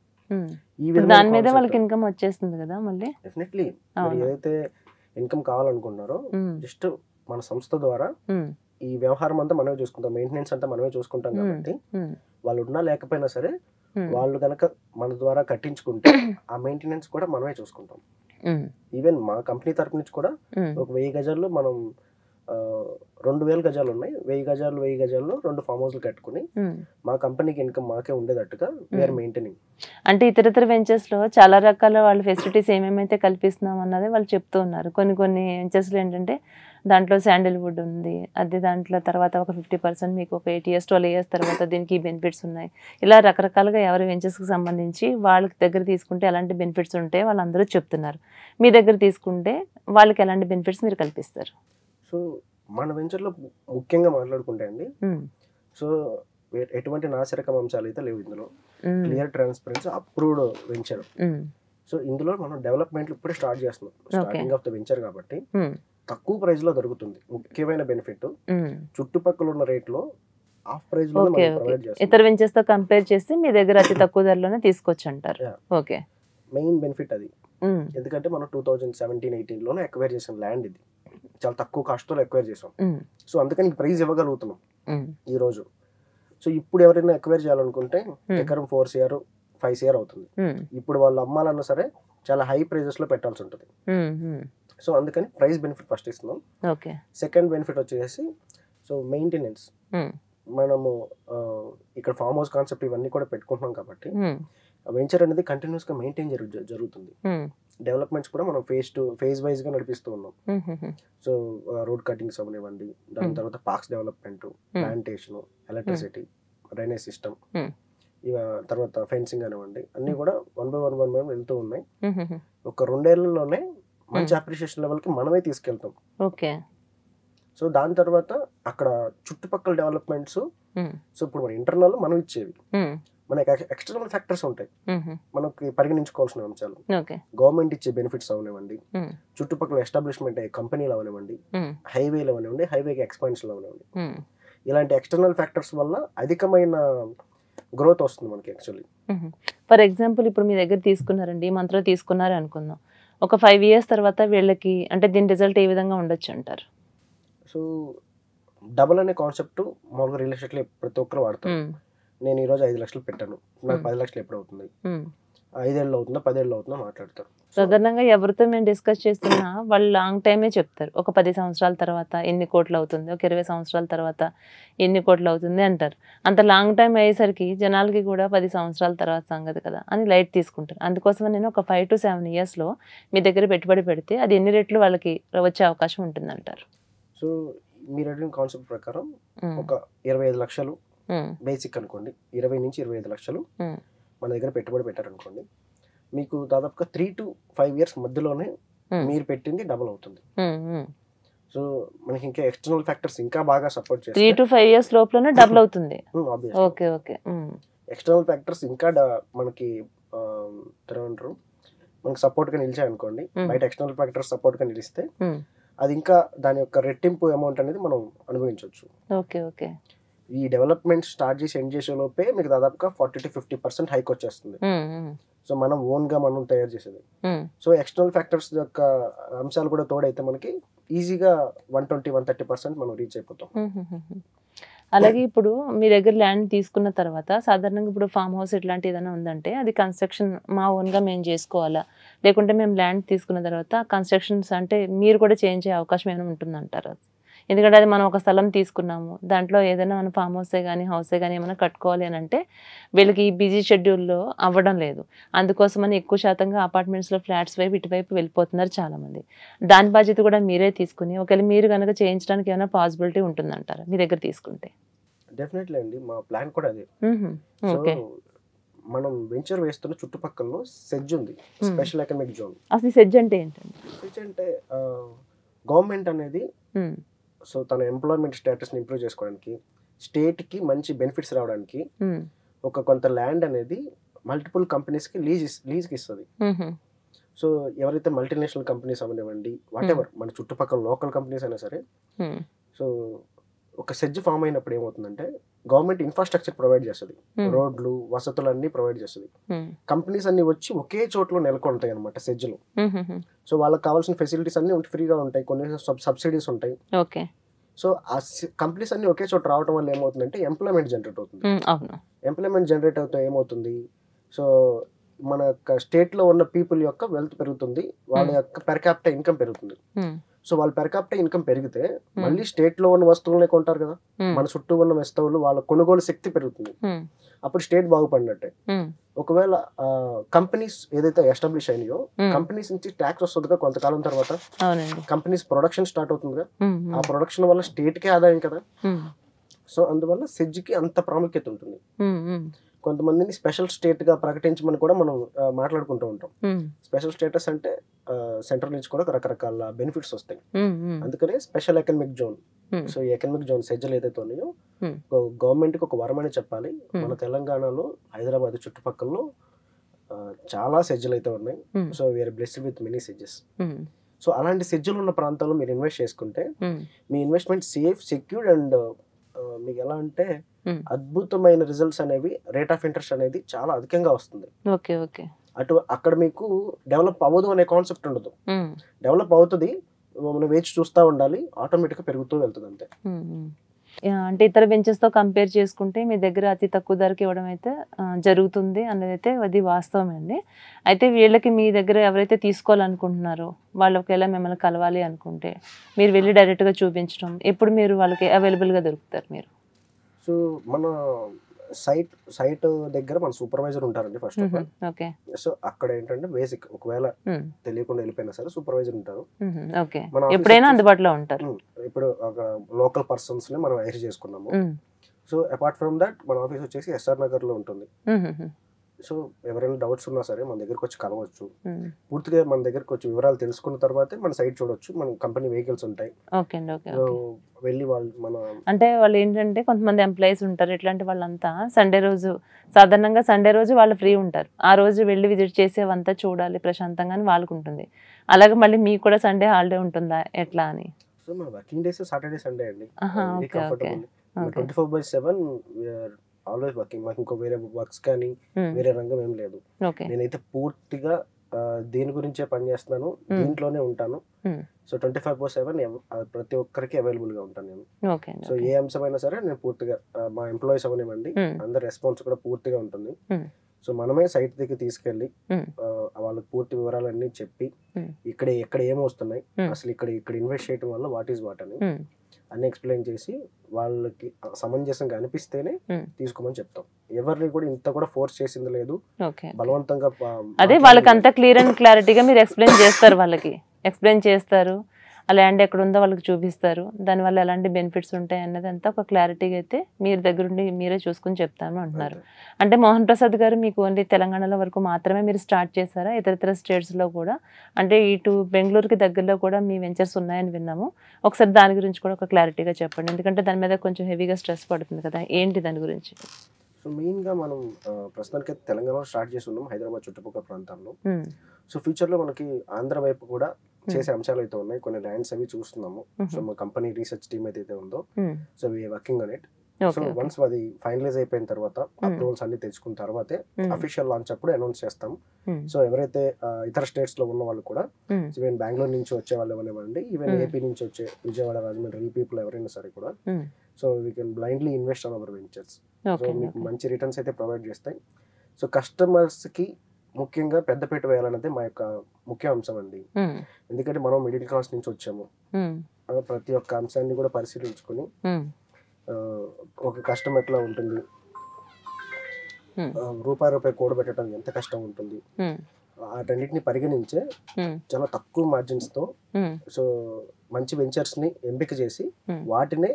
ఈ దాని మీద వాళ్ళకి ఇన్కమ్ వచ్చేస్తుంది కదా మళ్ళీ. డెఫినెట్లీ ఏదైతే ఇన్కమ్ కావాలనుకుంటున్నారో జస్ట్ మన సంస్థ ద్వారా ఈ వ్యవహారం అంతా మనమే చూసుకుంటాం, మెయింటెనెన్స్ అంతా మనమే చూసుకుంటాం. కాబట్టి వాళ్ళు ఉన్నా లేకపోయినా సరే వాళ్ళు కనుక మన ద్వారా కట్టించుకుంటే ఆ మెయింటెనెన్స్ కూడా మనమే చూసుకుంటాం. ఈవెన్ మా కంపెనీ తరపు నుంచి కూడా ఒక 1000 గజాల్లో మనం 2000 గజాలు ఉన్నాయి, 1000 గజాల్లో 2 ఫామ్ హౌస్లు కట్టుకుని మా కంపెనీకి ఇన్కమ్ మాకే ఉండేటట్టుగా వీఆర్ మెయింటైనింగ్. అంటే ఇతర వెంచర్స్ లో చాలా రకాల వాళ్ళ ఫెసిలిటీస్ ఏమేమైతే కల్పిస్తున్నాం అన్నది వాళ్ళు చెప్తూ ఉన్నారు. కొన్ని వెంచర్స్ లో ఏంటంటే దాంట్లో శాండిల్వుడ్ ఉంది, అది దాంట్లో తర్వాత ఒక 50% మీకు ఒక 8 years 12 years తర్వాత దీనికి బెనిఫిట్స్ ఉన్నాయి. ఇలా రకరకాలుగా ఎవరి వెంచర్స్కి సంబంధించి వాళ్ళకి దగ్గర తీసుకుంటే ఎలాంటి బెనిఫిట్స్ ఉంటాయి వాళ్ళందరూ చెప్తున్నారు. మీ దగ్గర తీసుకుంటే వాళ్ళకి ఎలాంటి బెనిఫిట్స్ మీరు కల్పిస్తారు? సో మన వెంచర్లో ముఖ్యంగా మాట్లాడుకుంటే అండి, సో ఎటువంటి నాసిరకం అంశాలు అయితే లేవు ఇందులో. Clear transparency approved venture. So ఇందులో మనం డెవలప్మెంట్ ఇప్పుడే స్టార్ట్ చేస్తున్నాం, స్టార్టింగ్ ఆఫ్ ద వెంచర్ కాబట్టి తక్కువ ప్రైస్ లో దొరుకుతుంది. ముఖ్యమైన బెనిఫిట్ చుట్టుపక్కల ఉన్న రేట్ లో హాఫ్ ప్రైస్ లో ప్రొవైడ్ చేస్తాం. ఇతర వెంచర్స్ తో కంపేర్ చేస్తే మీ దగ్గర అతి తక్కువ ధరలోనే తీసుకోవచ్చు అంటారు. ఓకే, మెయిన్ బెనిఫిట్ అది. ఎందుకంటే మనం 2017-18 లోనే ఎక్వైర్ చేసిన ల్యాండ్ ఇది, చాలా తక్కువ కాస్ట్ తో ఎక్వైర్ చేసాం. సో అందుకని ప్రైస్ ఇవ్వగలుగుతున్నాం ఈ రోజు. సో ఇప్పుడు ఎవరైనా ఎక్వైర్ చేయాలనుకుంటే ఎకరం 4 CR 5 CR అవుతుంది. ఇప్పుడు వాళ్ళు అమ్మాలన్నా సరే చాలా హై ప్రైజెస్ లో పెట్టాల్సి ఉంటుంది. సో అందుకని ప్రైస్ బెనిఫిట్ ఫస్ట్ ఇస్తున్నాం. సెకండ్ బెనిఫిట్ వచ్చేసి సో మెయింటెనెన్స్. మనము ఇక్కడ ఫామ్ హౌస్ కాన్సెప్ట్ ఇవన్నీ కూడా పెట్టుకుంటున్నాం కాబట్టి వెంచర్ అనేది కంటిన్యూస్ గా మెయింటైన్ జరుగుతుంది. డెవలప్మెంట్స్ కూడా మనం ఫేజ్ వైజ్ గా నడిపిస్తూ ఉన్నాం. సో రోడ్ కటింగ్స్ అవనివ్వండి, దాని తర్వాత parks development, plantation, electricity, drainage system, తర్వాత ఫెన్సింగ్ అనివ్వండి, అన్ని కూడా 1 by 1 వెళ్తూ ఉన్నాయి. ఒక 2 ఏళ్లలోనే మంచి అప్రిషియేషన్ లెవెల్ కి మనమే తీసుకెళ్తాం. ఓకే. సో దాని తర్వాత అక్కడ చుట్టుపక్కల డెవలప్మెంట్స్, సో ఇప్పుడు మన ఇంటర్నల్ మనం ఇచ్చేవి, మనకి ఎక్స్టర్నల్ ఫ్యాక్టర్స్ ఉంటాయి మనకి పరిగణించుకోవాల్సిన అంశాలు. గవర్నమెంట్ ఇచ్చే బెనిఫిట్స్ అవనివ్వండి, చుట్టుపక్కల ఎస్టాబ్లిష్మెంట్ అయ్యే కంపెనీలు అవనివ్వండి, హైవేలు అవనివ్వండి, హైవేకి ఎక్స్పాన్షన్ అవనివ్వండి, ఇలాంటి ఎక్స్టర్నల్ ఫ్యాక్టర్స్ వల్ల అధికమైన గ్రోత్ వస్తుంది మనకి యాక్చువల్లీ. ఫర్ ఎగ్జాంపుల్ ఇప్పుడు మీ దగ్గర తీసుకున్నారండి, ఈ మంత్లో తీసుకున్నారు అనుకుందాం, ఒక 5 years తర్వాత వీళ్ళకి అంటే దీని రిజల్ట్ ఏ విధంగా ఉండొచ్చు అంటారు? సో డబుల్ అనే కాన్సెప్ట్ మామూలుగా రియల్ ఎస్టేట్లో ప్రతి ఒక్కరు వాడతారు. నేను ఈరోజు 5 లక్షలు పెట్టాను, నాకు 10 లక్షలు ఎప్పుడు అవుతుంది, 5 ఏళ్ళు అవుతుందా 10 ఏళ్ళు అవుతుందా మాట్లాడతారు. సాధారణంగా ఎవరితో మేము డిస్కస్ చేస్తున్నా వాళ్ళు లాంగ్ టైమే చెప్తారు. ఒక 10 సంవత్సరాల తర్వాత ఎన్ని కోట్లు అవుతుంది, ఒక 20 సంవత్సరాల తర్వాత ఎన్ని కోట్లు అవుతుంది అంటారు. అంత లాంగ్ టైం అయ్యేసరికి జనాలకి కూడా 10 సంవత్సరాల తర్వాత సంగతి కదా అని లైట్ తీసుకుంటారు. అందుకోసం నేను ఒక 5 to 7 years మీ దగ్గర పెట్టుబడి పెడితే అది ఎన్ని రెట్లు వాళ్ళకి వచ్చే అవకాశం ఉంటుంది అంటారు? సో మీరు అడిగిన కాన్సెప్ట్ ప్రకారం ఒక 25 లక్షలు బేసిక్ అనుకోండి, 20 నుంచి 25 లక్షలు మన దగ్గర పెట్టుబడి పెట్టారనుకోండి, మీకు దాదాపుగా 3 to 5 years మధ్యలోనే మీరు పెట్టింది డబుల్ అవుతుంది. సో మనకి ఇంకా ఎక్స్టర్నల్ ఫ్యాక్టర్స్ ఇంకా బాగా సపోర్ట్ చేస్తాయి. 3 to 5 years లోపలనే డబుల్ అవుతుంది. Okay okay. ఎక్స్టర్నల్ ఫ్యాక్టర్స్ ఇంకా మనకి ఏమంటారు మనకి సపోర్ట్ గా నిలిచాయి అనుకోండి, బయట ఎక్స్టర్నల్ ఫ్యాక్టర్స్ సపోర్ట్ గా నిలిస్తే అది ఇంకా దాని యొక్క రెట్టింపు అమౌంట్ అనేది మనం అనుభవించవచ్చు. Okay okay. ఈ డెవలప్మెంట్ స్టార్ట్ చేసి ఎండ్ చేసే లోపే మీకు దాదాపుగా 40 to 50% హైక్ వచ్చేస్తుంది. సో మనం ఓన్ గా మనం తయారు చేసేది. సో ఎక్స్టర్నల్ ఫ్యాక్టర్స్ యొక్క అంశాలు కూడా తోడైతే మనకి ఈజీగా 120-130% మనం రీచ్ అయిపోతాం. అలాగే ఇప్పుడు మీ దగ్గర ల్యాండ్ తీసుకున్న తర్వాత సాధారణంగా ఇప్పుడు ఫామ్ హౌస్ ఇట్లాంటి ఏదైనా ఉందంటే అది కన్స్ట్రక్షన్ మా ఓన్గా మేము చేసుకోవాలా, లేకుంటే మేము ల్యాండ్ తీసుకున్న తర్వాత కన్స్ట్రక్షన్స్ అంటే మీరు కూడా చేంజ్ అయ్యే అవకాశం ఏమైనా ఉంటుందంటారు? ఎందుకంటే అది మనం ఒక స్థలం తీసుకున్నాము, దాంట్లో ఏదైనా మనం ఫామ్ హౌసే కానీ హౌసే కానీ ఏమైనా కట్టుకోవాలి అని అంటే వీళ్ళకి ఈ బిజీ షెడ్యూల్లో అవ్వడం లేదు. అందుకోసమని ఎక్కువ శాతంగా అపార్ట్మెంట్స్లో ఫ్లాట్స్ వైపు ఇటువైపు వెళ్ళిపోతున్నారు చాలామంది. దాని బాధ్యత కూడా మీరే తీసుకుని ఒకవేళ మీరు కనుక చేయించడానికి ఏమైనా పాసిబిలిటీ ఉంటుందంటారా మీ దగ్గర తీసుకుంటే? డెఫినెట్లీ అండి, మా ప్లాన్ కూడా అదే. సో మనం వెంచర్ వేస్తున్న చుట్టుపక్కల సెజ్ ఉంది, స్పెషల్ ఎకనామిక్ జోన్. అసలు సెజ్ అంటే ఏంటండి? సెజ్ అంటే గవర్నమెంట్ అనేది సో తన ఎంప్లాయ్మెంట్ స్టేటస్ ని ఇంప్రూవ్ చేసుకోవడానికి, స్టేట్ కి మంచి బెనిఫిట్స్ రావడానికి ఒక కొంత ల్యాండ్ అనేది మల్టిపుల్ కంపెనీస్ కి లీజ్ కి ఇస్తుంది. సో ఎవరైతే మల్టీనేషనల్ కంపెనీస్ అవనివ్వండి, వాట్ ఎవర్ మన చుట్టుపక్కల లోకల్ కంపెనీస్ అయినా సరే, సో ఒక సెజ్ ఫామ్ అయినప్పుడు ఏమవుతుందంటే గవర్నమెంట్ ఇన్ఫ్రాస్ట్రక్చర్ ప్రొవైడ్ చేస్తుంది, రోడ్లు వసతులు అన్ని ప్రొవైడ్ చేస్తుంది. కంపెనీస్ అన్ని వచ్చి ఒకే చోట్ల నెలకొంటాయి అనమాట సెజ్ లో. సో వాళ్ళకి కావాల్సిన ఫెసిలిటీస్ అన్ని ఫ్రీగా ఉంటాయి, కొన్ని సబ్సిడీస్ ఉంటాయి. సో ఆ కంపెనీస్ అన్ని ఒకే చోట రావడం వల్ల ఏమవుతుందంటే ఎంప్లాయ్మెంట్ జనరేట్ అవుతుంది. ఎంప్లాయ్మెంట్ జనరేట్ అవుతే ఏమవుతుంది, సో మన యొక్క స్టేట్ లో ఉన్న పీపుల్ యొక్క వెల్త్ పెరుగుతుంది, వాళ్ళ యొక్క పెర్ క్యాపిటల్ ఇన్కమ్ పెరుగుతుంది. సో వాళ్ళు పెర్ క్యాపిటల్ ఇన్కమ్ పెరిగితే మళ్ళీ స్టేట్ లో ఉన్న వస్తువులనే కొంటారు కదా, మన చుట్టూ ఉన్న వస్తువులు వాళ్ళ కొనుగోలు శక్తి పెరుగుతుంది, అప్పుడు స్టేట్ బాగుపడినట్టే. ఒకవేళ కంపెనీస్ ఏదైతే ఎస్టాబ్లిష్ అయినాయో కంపెనీస్ నుంచి ట్యాక్స్ వస్తుందిగా కొంతకాలం తర్వాత, కంపెనీస్ ప్రొడక్షన్ స్టార్ట్ అవుతుందిగా, ఆ ప్రొడక్షన్ వల్ల స్టేట్ కే ఆదాయం కదా. సో అందువల్ల సెజ్కి అంత ప్రాముఖ్యత ఉంటుంది. కొంతమందిని స్పెషల్ స్టేట్ గా ప్రకటించమని కూడా మనం మాట్లాడుకుంటూ ఉంటాం. స్పెషల్ స్టేటస్ అంటే సెంట్రల్ నుంచి కూడా రకరకాల బెనిఫిట్స్ వస్తాయి, అందుకనే స్పెషల్ ఎకనామిక్ జోన్. సో ఈ ఎకనామిక్ జోన్ సెజ్లు ఏదైతే ఉన్నాయో గవర్నమెంట్ కి ఒక వరం అని చెప్పాలి. మన తెలంగాణలో హైదరాబాద్ చుట్టుపక్కల చాలా సెజ్లు అయితే ఉన్నాయి. So we are blessed with many SEZs. So అలాంటి సెజ్లు ఉన్న ప్రాంతాల్లో మీరు ఇన్వెస్ట్ చేసుకుంటే మీ ఇన్వెస్ట్మెంట్ సేఫ్, సెక్యూర్డ్ అండ్ మీకు ఎలా అంటే అద్భుతమైన రిజల్ట్స్ అనేవి, రేట్ ఆఫ్ ఇంట్రెస్ట్ అనేది చాలా అధికంగా వస్తుంది. అక్కడ మీకు డెవలప్ అవ్వదు అనే కాన్సెప్ట్ ఉండదు. డెవలప్ అవుతుంది, మనం వేచి చూస్తూ ఉండాలి, ఆటోమేటిక్ గా పెరుగుతూ వెళ్తుంది అంతే. అంటే ఇతర వెంచర్స్ తో కంపేర్ చేసుకుంటే మీ దగ్గర అతి తక్కువ ధరకి ఇవ్వడం అయితే జరుగుతుంది అనేది అయితే అది వాస్తవమే అండి. అయితే వీళ్ళకి మీ దగ్గర ఎవరైతే తీసుకోవాలనుకుంటున్నారో వాళ్ళు ఒకవేళ మిమ్మల్ని కలవాలి అనుకుంటే మీరు వెళ్ళి డైరెక్ట్ గా చూపించడం, ఎప్పుడు మీరు వాళ్ళకి అవైలబుల్ గా దొరుకుతారు మీరు? సో మన సైట్ దగ్గర మన సూపర్వైజర్ ఉంటారండి ఫస్ట్ ఆఫ్ ఆల్. సో అక్కడ ఏంటంటే బేసిక్ ఒకవేళ తెలియకుండా వెళ్ళిపోయినా సరే సూపర్వైజర్ ఉంటారు, ఎప్పుడైనా అందుబాటులో ఉంటారు. ఇప్పుడు లోకల్ పర్సన్స్ ని మనం హైర్ చేసుకున్నాము. సో అపార్ట్ ఫ్రమ్ దట్ మన ఆఫీస్ వచ్చేసి ఎస్ఆర్ నగర్ లో ఉంటుంది. సో ఎవరైనా డౌట్స్ ఉన్నా సరే మన దగ్గరకు వచ్చి కలవచ్చు. పూర్తిగా మన దగ్గరకు వచ్చి వివరాలు తెలుసుకున్న తర్వాతే మన సైట్ చూడొచ్చు. మన కంపెనీ వెహికల్స్ ఉంటాయి, వెళ్ళి వాళ్ళు మన అంటే వాళ్ళు ఏంటంటే కొంతమంది ఎంప్లాయీస్ ఉంటారు, ఇట్లాంటి వాళ్ళంతా సండే రోజు సాధారణంగా సండే రోజు వాళ్ళు ఫ్రీ ఉంటారు, ఆ రోజు వెళ్ళి విజిట్ చేసేవంతా చూడాలి ప్రశాంతంగా వాళ్ళకు ఉంటుంది. అలాగే మళ్ళీ మీకు కూడా సండే హాలిడే ఉంటుందా ఎట్లా అని? సో మన వర్కింగ్ డేస్ సాటర్డే సండే అండి. 24/7 ఆల్వేస్ వర్కింగ్. మాకు ఇంకో వేరే వర్క్స్ కానీ వేరే రంగం ఏం లేదు. నేనైతే పూర్తిగా దీని గురించే పని చేస్తున్నాను, దీంట్లోనే ఉంటాను. సో 24/7 ప్రతి ఒక్కరికి అవైలబుల్ గా ఉంటాను నేను. సో ఏ అంశమైనా సరే నేను పూర్తిగా, మా ఎంప్లాయీస్ అవనివ్వండి అందరి రెస్పాన్స్ కూడా పూర్తిగా ఉంటుంది. సో మనమే సైట్ దగ్గర తీసుకెళ్లి వాళ్ళకి పూర్తి వివరాలన్నీ చెప్పి ఎక్కడ ఏమొస్తున్నాయి, అసలు ఇక్కడ ఇన్వెస్ట్ చేయడం వల్ల వాట్ ఈస్ వాట్ అని అన్ని ఎక్స్ప్లెయిన్ చేసి వాళ్ళకి సమంజసంగా అనిపిస్తేనే తీసుకోమని చెప్తాం. ఎవరిని కూడా ఇంత కూడా ఫోర్స్ చేసింది లేదు, బలవంతంగా. అదే వాళ్ళకి అంత క్లియర్ అండ్ క్లారిటీగా మీరు ఎక్స్ప్లెయిన్ చేస్తారు, వాళ్ళకి ఎక్స్ప్లెయిన్ చేస్తారు, ఆ ల్యాండ్ ఎక్కడ ఉందో వాళ్ళకి చూపిస్తారు, దానివల్ల ఎలాంటి బెనిఫిట్స్ ఉంటాయి అన్నది అంతా ఒక క్లారిటీగా అయితే మీరు దగ్గరుండి మీరే చూసుకుని చెప్తాను అంటున్నారు. అంటే మోహన్ ప్రసాద్ గారు మీకు ఓన్లీ తెలంగాణలో వరకు మాత్రమే మీరు స్టార్ట్ చేశారా? ఇతర స్టేట్స్లో కూడా, అంటే ఇటు బెంగళూరుకి దగ్గరలో కూడా మీ వెంచర్స్ ఉన్నాయని విన్నాము. ఒకసారి దాని గురించి కూడా ఒక క్లారిటీగా చెప్పండి, ఎందుకంటే దాని మీద కొంచెం హెవీగా స్ట్రెస్ పడుతుంది కదా, ఏంటి దాని గురించి? సో మెయిన్గా మనం ప్రస్తుతానికి తెలంగాణలో స్టార్ట్ చేసి ఉన్నాం, హైదరాబాద్ చుట్టుపక్కల ప్రాంతాల్లో. సో ఫ్యూచర్లో మనకి ఆంధ్ర వైపు కూడా చేసే అంశాలు అయితే ఉన్నాయి, కొన్ని ల్యాండ్స్ అవి చూస్తున్నాము. సో మా కంపెనీ రీసెర్చ్ టీమ్ అయితే ఉందో, so we are working on it. So once అది ఫైనలైజ్ అయిపోయిన తర్వాత అప్రూవల్స్ అన్ని తెచ్చుకున్న తర్వాతే అఫీషియల్ లాంచ్ అప్పుడు అనౌన్స్ చేస్తాం. సో ఎవరైతే ఇతర స్టేట్స్ లో ఉన్న వాళ్ళు కూడా, ఈవెన్ బెంగళూరు నుంచి వచ్చే వాళ్ళు ఎవరివ్వండి, ఈవెన్ ఏపీ నుంచి వచ్చే విజయవాడ, రాజమండ్రి పీపుల్ ఎవరైనా సరే కూడా, so we can blindly invest on hour ventures. So మీకు మంచి రిటర్న్స్ అయితే ప్రొవైడ్ చేస్తాయి. సో కస్టమర్స్ కి ముఖ్యంగా పెద్దపీట వేయాలన్నది మా యొక్క ముఖ్య అంశం అండి. ఎందుకంటే మనం మిడిల్ క్లాస్ నుంచి వచ్చాము, ప్రతి ఒక్క అంశాన్ని కూడా పరిశీలించుకుని ఒక కష్టం ఎట్లా ఉంటుంది, రూపాయి కూడబెట్టడం ఎంత కష్టం ఉంటుంది, వాటన్నిటిని పరిగణించే చాలా తక్కువ మార్జిన్స్ తో సో మంచి వెంచర్స్ ని ఎంపిక చేసి వాటినే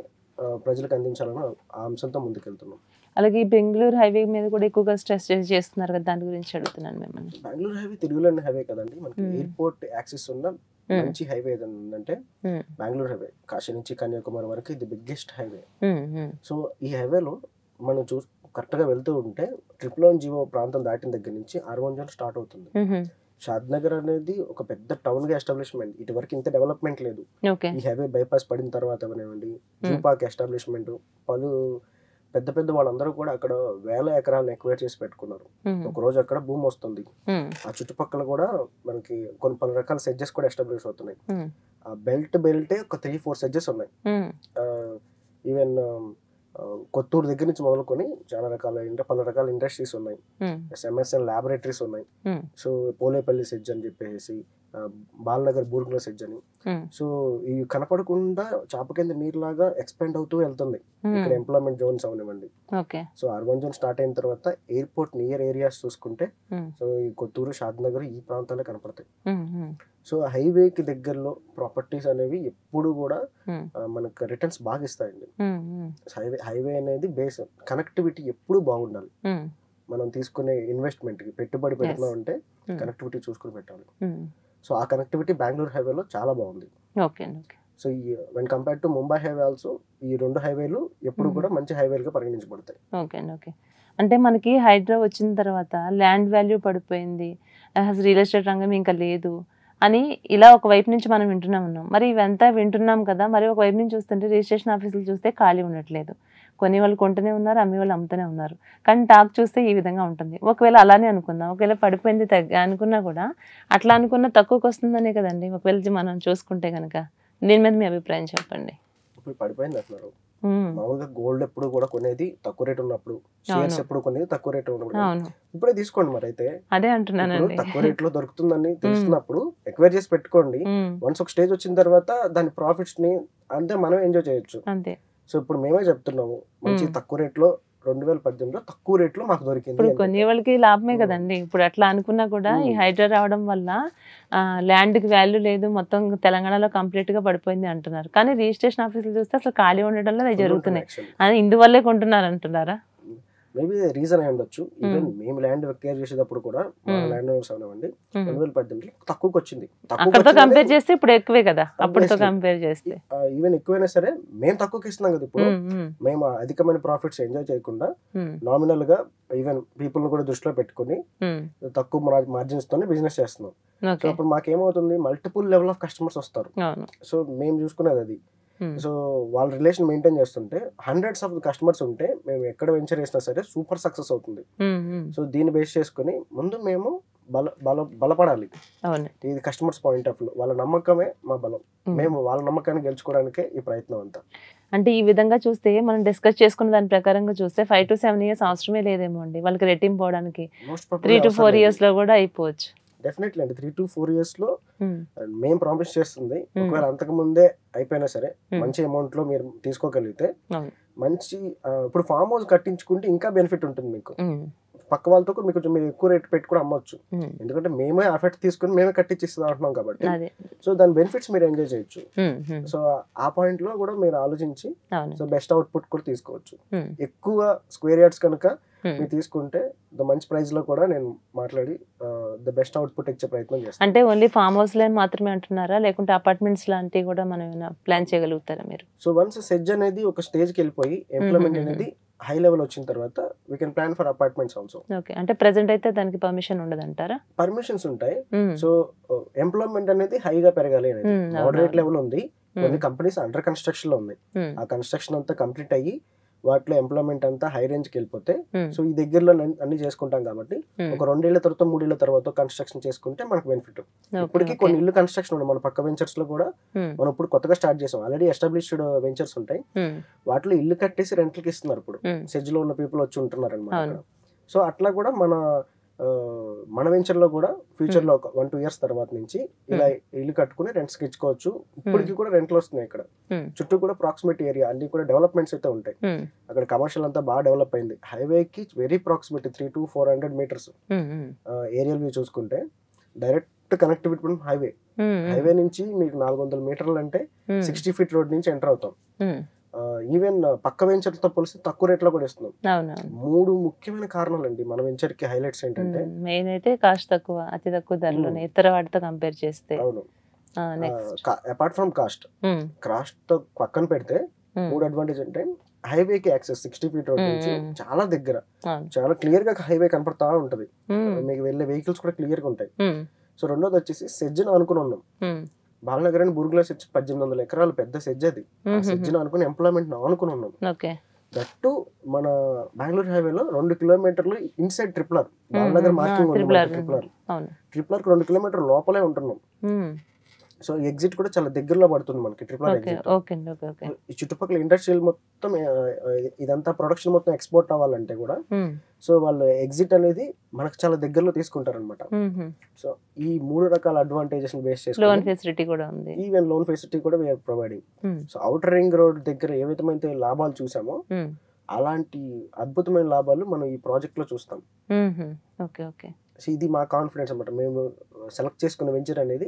ప్రజలకు అందించాలని ఆ అంశంతో ముందుకెళ్తున్నాం. అలాగే బెంగళూరు హైవే మీద కూడా ఎక్కువగా స్ట్రెస్ చేస్తున్నారు కదా, దాని గురించి అడుగుతున్నాను మిమ్మల్ని. బెంగళూరు హైవే తెలుగులోని హైవే కదండి, మనకి ఎయిర్పోర్ట్ యాక్సెస్ ఉన్న మంచి హైవే ఏదైనా ఉందంటే బెంగళూరు హైవే. కాశీ నుంచి కన్యాకుమారి వరకు ఇది బిగ్గెస్ట్ హైవే. సో ఈ హైవేలో మనం కరెక్ట్ గా వెళ్తూ ఉంటే 111 ప్రాంతం దాటిన దగ్గర నుంచి అరవంజన్ స్టార్ట్ అవుతుంది. షాద్నగర్ అనేది ఒక పెద్ద టౌన్ గా ఎస్టాబ్లిష్మెంట్, ఇటు వరకు ఇంత డెవలప్మెంట్ లేదు. ఈ హైవే బైపాస్ పడిన తర్వాత అవనివ్వండి, జూ పార్క్ ఎస్టాబ్లిష్మెంట్, పలు పెద్ద వాళ్ళందరూ కూడా అక్కడ వేల ఎకరాలను ఎక్వైర్ చేసి పెట్టుకున్నారు. ఒక రోజు అక్కడ భూమి వస్తుంది, ఆ చుట్టుపక్కల కూడా మనకి పలు రకాల సెడ్జెస్ కూడా ఎస్టాబ్లిష్ అవుతున్నాయి. ఆ బెల్టే ఒక 3-4 సెడ్జెస్ ఉన్నాయి. ఈవెన్ కొత్తూరు దగ్గర నుంచి మొదలుకొని చాలా పలు రకాల ఇండస్ట్రీస్ ఉన్నాయి, ఎంఎస్ఎన్ ల్యాబొరేటరీస్ ఉన్నాయి. సో పోలేపల్లి సెడ్జ్ అని చెప్పేసి, బాలనగర్ బూర్గుల సెడ్జ్ అని. సో ఇవి కనపడకుండా చాప కింద నీరులాగా ఎక్స్పెండ్ అవుతూ వెళ్తుంది ఇక్కడ ఎంప్లాయ్మెంట్ జోన్స్ అవనివ్వండి. సో అర్బన్ జోన్ స్టార్ట్ అయిన తర్వాత ఎయిర్పోర్ట్ నియర్ ఏరియాస్ చూసుకుంటే సో ఈ కొత్తూరు, షాద్నగర్ ఈ ప్రాంతాలే కనపడతాయి. సో హైవేకి దగ్గరలో ప్రాపర్టీస్ అనేవి ఎప్పుడు కూడా మనకు రిటర్న్స్ బాగా ఇస్తాయండి. హైవే అనేది బేస్, కనెక్టివిటీ ఎప్పుడు బాగుండాలి. మనం తీసుకునే ఇన్వెస్ట్మెంట్ కి పెట్టుబడి పెడుతున్నాం అంటే కనెక్టివిటీ చూసుకుని పెట్టాలి. సో ఆ కనెక్టివిటీ బెంగళూరు హైవేలో చాలా బాగుంది. సో ఈ when compare to Mumbai highway also ఈ 2 హైవేలు ఎప్పుడు కూడా మంచి హైవేలుగా పరిగణించబడతాయి. అంటే మనకి హైడ్రా వచ్చిన తర్వాత ల్యాండ్ వాల్యూ పడిపోయింది, రియల్ ఎస్టేట్ రంగం ఇంకా లేదు అని ఇలా ఒక వైపు నుంచి మనం ఉన్నాం. మరి ఇవంతా వింటున్నాం కదా, మరి ఒక వైపు నుంచి చూస్తుంటే రిజిస్ట్రేషన్ ఆఫీసులు చూస్తే ఖాళీ ఉండట్లేదు. కొన్ని వాళ్ళు కొంటూనే ఉన్నారు, అమ్మే వాళ్ళు అమ్ముతూనే ఉన్నారు. కానీ టాక్ చూస్తే ఈ విధంగా ఉంటుంది. ఒకవేళ అలానే అనుకుందాం, ఒకవేళ పడిపోయింది అనుకున్నా కూడా అట్లా అనుకున్న తక్కువకి వస్తుందనే కదండి ఒకవేళ మనం చూసుకుంటే కనుక. దీని మీద మీ అభిప్రాయం చెప్పండి. ఇప్పుడు పడిపోయింది అంటున్నారు. మామూలుగా గోల్డ్ ఎప్పుడు కూడా కొనేది తక్కువ రేట్ ఉన్నప్పుడు, షేర్స్ ఎప్పుడు కొనేది తక్కువ రేట్ ఉన్నప్పుడు. ఇప్పుడే తీసుకోండి. మరి అయితే అదే అంటున్నాను, తక్కువ రేట్ లో దొరుకుతుందని తెలిసినప్పుడు ఎక్వైర్ చేసి పెట్టుకోండి. వన్స్ ఒక స్టేజ్ వచ్చిన తర్వాత దాని ప్రాఫిట్స్ ని అంతే మనం ఎంజాయ్ చేయొచ్చు. అంతే. సో ఇప్పుడు మేమే చెప్తున్నాము మంచి తక్కువ రేట్ లో 2018లో తక్కువ రేట్ లో మాకు దొరికింది. ఇప్పుడు కొన్ని వాళ్ళకి లాభమే కదండి. ఇప్పుడు అట్లా అనుకున్నా కూడా ఈ హైడ్రా రావడం వల్ల ల్యాండ్ కి వాల్యూ లేదు, మొత్తం తెలంగాణలో కంప్లీట్ గా పడిపోయింది అంటున్నారు. కానీ రిజిస్ట్రేషన్ ఆఫీసులు చూస్తే అసలు ఖాళీ ఉండడంలో అది జరుగుతున్నాయి. అది ఇందువల్లే కొంటున్నారు అంటున్నారా? మేబీ రీజన్ అయి ఉండొచ్చు. ఈవెన్ మేము ల్యాండ్ ఎక్వైర్ చేసేటప్పుడు కూడా ల్యాండ్ ఓనర్స్ అవనివ్వండి 2018లో తక్కువకి వచ్చింది. అక్కడతో కంపేర్ చేస్తే ఇప్పుడు ఎక్కువే కదా, అప్పటితో కంపేర్ చేస్తే. ఈవెన్ ఎక్కువైనా సరే మేము తక్కువకి ఇస్తున్నాం కదా. ఇప్పుడు మేము అధికమైన ప్రాఫిట్స్ ఎంజాయ్ చేయకుండా నామినల్ గా ఈవెన్ పీపుల్ ని కూడా దృష్టిలో పెట్టుకుని తక్కువ మార్జిన్స్ తోనే బిజినెస్ చేస్తున్నాం. సో అప్పుడు మాకేమవుతుంది, మల్టిపుల్ లెవెల్ ఆఫ్ కస్టమర్స్ వస్తారు. సో మేము చూసుకునేది అది. సో వాళ్ళ రిలేషన్ మెయింటైన్ చేస్తుంటే హండ్రెడ్స్ ఆఫ్ కస్టమర్స్ ఉంటే మేము ఎక్కడ వెంచర్ చేసినా సరే సూపర్ సక్సెస్ అవుతుంది. సో దీన్ని బేస్ చేసుకుని ముందు మేము బలపడాలి. ఇది కస్టమర్స్ పాయింట్ ఆఫ్ వ్యూ, వాళ్ళ నమ్మకమే మా బలం. మేము వాళ్ళ నమ్మకాన్ని గెలుచుకోవడానికే ఈ ప్రయత్నం అంతా. అంటే ఈ విధంగా చూస్తే మనం డిస్కస్ చేసుకున్న దాని ప్రకారంగా చూస్తే 5 to 7 years అవసరమే లేదేమో అండి వాళ్ళకి రెట్టింపు పోవడానికి. 3 to 4 years లో కూడా అయిపోవచ్చు. డెఫినెట్లీ అండి. 3 to 4 years లో మేము ప్రామిస్ చేస్తుంది. ఒకవేళ అంతకు ముందే అయిపోయినా సరే మంచి అమౌంట్ లో మీరు తీసుకోగలిగితే మంచి, ఇప్పుడు ఫామ్ హౌస్ కట్టించుకుంటే ఇంకా బెనిఫిట్ ఉంటుంది మీకు. పక్క వాళ్ళతో మీకు కొంచెం మీరు ఎక్కువ రేట్ పెట్టి కూడా అమ్మొచ్చు. ఎందుకంటే మేమే ఎఫెక్ట్ తీసుకుని మేమే కట్టించిస్తా అంటున్నాం కాబట్టి. సో దాని బెనిఫిట్స్ మీరు ఎంజాయ్ చేయొచ్చు. సో ఆ పాయింట్ లో కూడా మీరు ఆలోచించి సో బెస్ట్ అవుట్పుట్ కూడా తీసుకోవచ్చు. ఎక్కువ స్క్వేర్ యార్డ్స్ కనుక మీరు తీసుకుంటే మంచి ప్రైస్ లో కూడా నేను మాట్లాడి ద బెస్ట్ అవుట్పుట్ ఇచ్చే ప్రయత్నం చేస్తాను. అంటే ఓన్లీ ఫామ్ హౌస్ లో మాత్రమే అంటున్నారా, లేకుంటే అపార్ట్మెంట్స్ లాంటివి కూడా మనం ప్లాన్ చేయగలుగుతారా మీరు? సో వన్స్ సెడ్జ్ అనేది ఒక స్టేజ్ కి వెళ్ళిపోయి ఎంప్లాయ్మెంట్ అనేది హై లెవెల్ వచ్చిన తర్వాత we can plan for apartments also. Okay. అంటే ప్రెజెంట్ అయితే దానికి పర్మిషన్ ఉండదు అంటారా? పర్మిషన్స్ ఉంటాయి. సో ఎంప్లాయ్మెంట్ అనేది హైగా పెరగాలి అనేది మోడరేట్ లెవెల్ ఉంది. కొన్ని కంపెనీస్ అండర్ కన్స్ట్రక్షన్ లో ఉంది. ఆ కన్స్ట్రక్షన్ అంతా కంప్లీట్ అయ్యి వాటిలో ఎంప్లాయ్మెంట్ అంతా హై రేంజ్ కి వెళ్ళిపోతే సో ఈ దగ్గరలో అన్ని చేసుకుంటాం కాబట్టి ఒక 2 ఏళ్ల తర్వాత 3 ఏళ్ల తర్వాత కన్స్ట్రక్షన్ చేసుకుంటే మనకు బెనిఫిట్. ఇప్పటికీ కొన్ని ఇల్లు కన్స్ట్రక్షన్ ఉన్నాయి మన పక్క వెంచర్స్ లో కూడా. మనం ఇప్పుడు కొత్తగా స్టార్ట్ చేసాం. ఆల్రెడీ ఎస్టాబ్లిష్డ్ వెంచర్స్ ఉంటాయి, వాటిలో ఇల్లు కట్టేసి రెంట్లకి ఇస్తున్నారు. ఇప్పుడు సెడ్జ్ లో ఉన్న పీపుల్ వచ్చి ఉంటున్నారు అనమాట. సో అట్లా కూడా మన వెంచర్ లో కూడా ఫ్యూచర్ లో 1-2 years తర్వాత నుంచి ఇలా ఇల్లు కట్టుకుని రెంట్స్ కి ఇచ్చుకోవచ్చు. ఇప్పటికి కూడా రెంట్లు వస్తున్నాయి. ఇక్కడ చుట్టూ కూడా ప్రాక్సిమిటీ ఏరియా అన్ని కూడా డెవలప్మెంట్స్ అయితే ఉంటాయి. అక్కడ కమర్షియల్ అంతా బాగా డెవలప్ అయింది. హైవే కి very proximity 300 to 400 meters aerial view చూసుకుంటే డైరెక్ట్ కనెక్టివిటీ హైవే నుంచి మీకు 400 meters అంటే 60 feet రోడ్ నుంచి ఎంటర్ అవుతాం. ఈవెన్ పక్క వెంచర్ తో పోలిస్తే తక్కువ రేట్ లో కూడా ఇస్తున్నాం. 3 ముఖ్యమైన కారణాలు అండి మన వెంచర్ కి హైలైట్స్ ఏంటంటే మెయిన్ అయితే కాస్ట్ తక్కువ, అతి తక్కువ ధరలోనే ఇతర వాటితో కంపేర్ చేస్తే. అవును. అపార్ట్ ఫ్రమ్ కాస్ట్ తో పక్కన పెడితే 3 అడ్వాంటేజ్ అంటే హైవే కి యాక్సెస్ 60 feet రోడ్ నుంచి చాలా దగ్గర, చాలా క్లియర్ గా హైవే కనపడతా ఉంటది. మీకు వెళ్ళే వెహికల్స్ కూడా క్లియర్ గా ఉంటాయి. సో రెండోది వచ్చేసి సెడ్జ్ అనుకుని ఉన్నాం. బాలనగర్ అని బూర్గుల సెడ్జ్ 1800 acres పెద్ద సెడ్జ్. అది సెడ్జ్ అనుకుని ఎంప్లాయ్మెంట్ అనుకుని ఉన్నాం. దట్టు మన బెంగళూరు హైవేలో 2 kilometers inside ట్రిపులర్ Balanagar marking ట్రిపులర్ 2 kilometers లోపలే ఉంటున్నాం. సో ఎగ్జిట్ కూడా చాలా దగ్గరలో పడుతుంది మనకి triple R okay exit. Okay అండి ఓకే ఓకే ఈ చుట్టుపక్కల ఇండస్ట్రియల్ మొత్తం ఇదంతా ప్రొడక్షన్ మొత్తం ఎక్స్పోర్ట్ అవ్వాలంటే కూడా సో వాళ్ళు ఎగ్జిట్ అనేది మనకు చాలా దగ్గరలో తీసుకుంటారనమాట. సో ఈ 3 రకాల అడ్వాంటేజెస్ బేస్ లోన్ చేసుకొని ఫెసిలిటీ కూడా ఉంది. ఈవెన్ లోన్ ఫెసిలిటీ కూడా we are providing. So outer ring road దగ్గర ఏవైతే లాభాలు చూసామో అలాంటి అద్భుతమైన లాభాలు మనం ఈ ప్రాజెక్ట్ లో చూస్తాం. Okay okay. సో ఇది మా కాన్ఫిడెన్స్ అనమాట. మేము సెలెక్ట్ చేసుకున్న వెంచర్ అనేది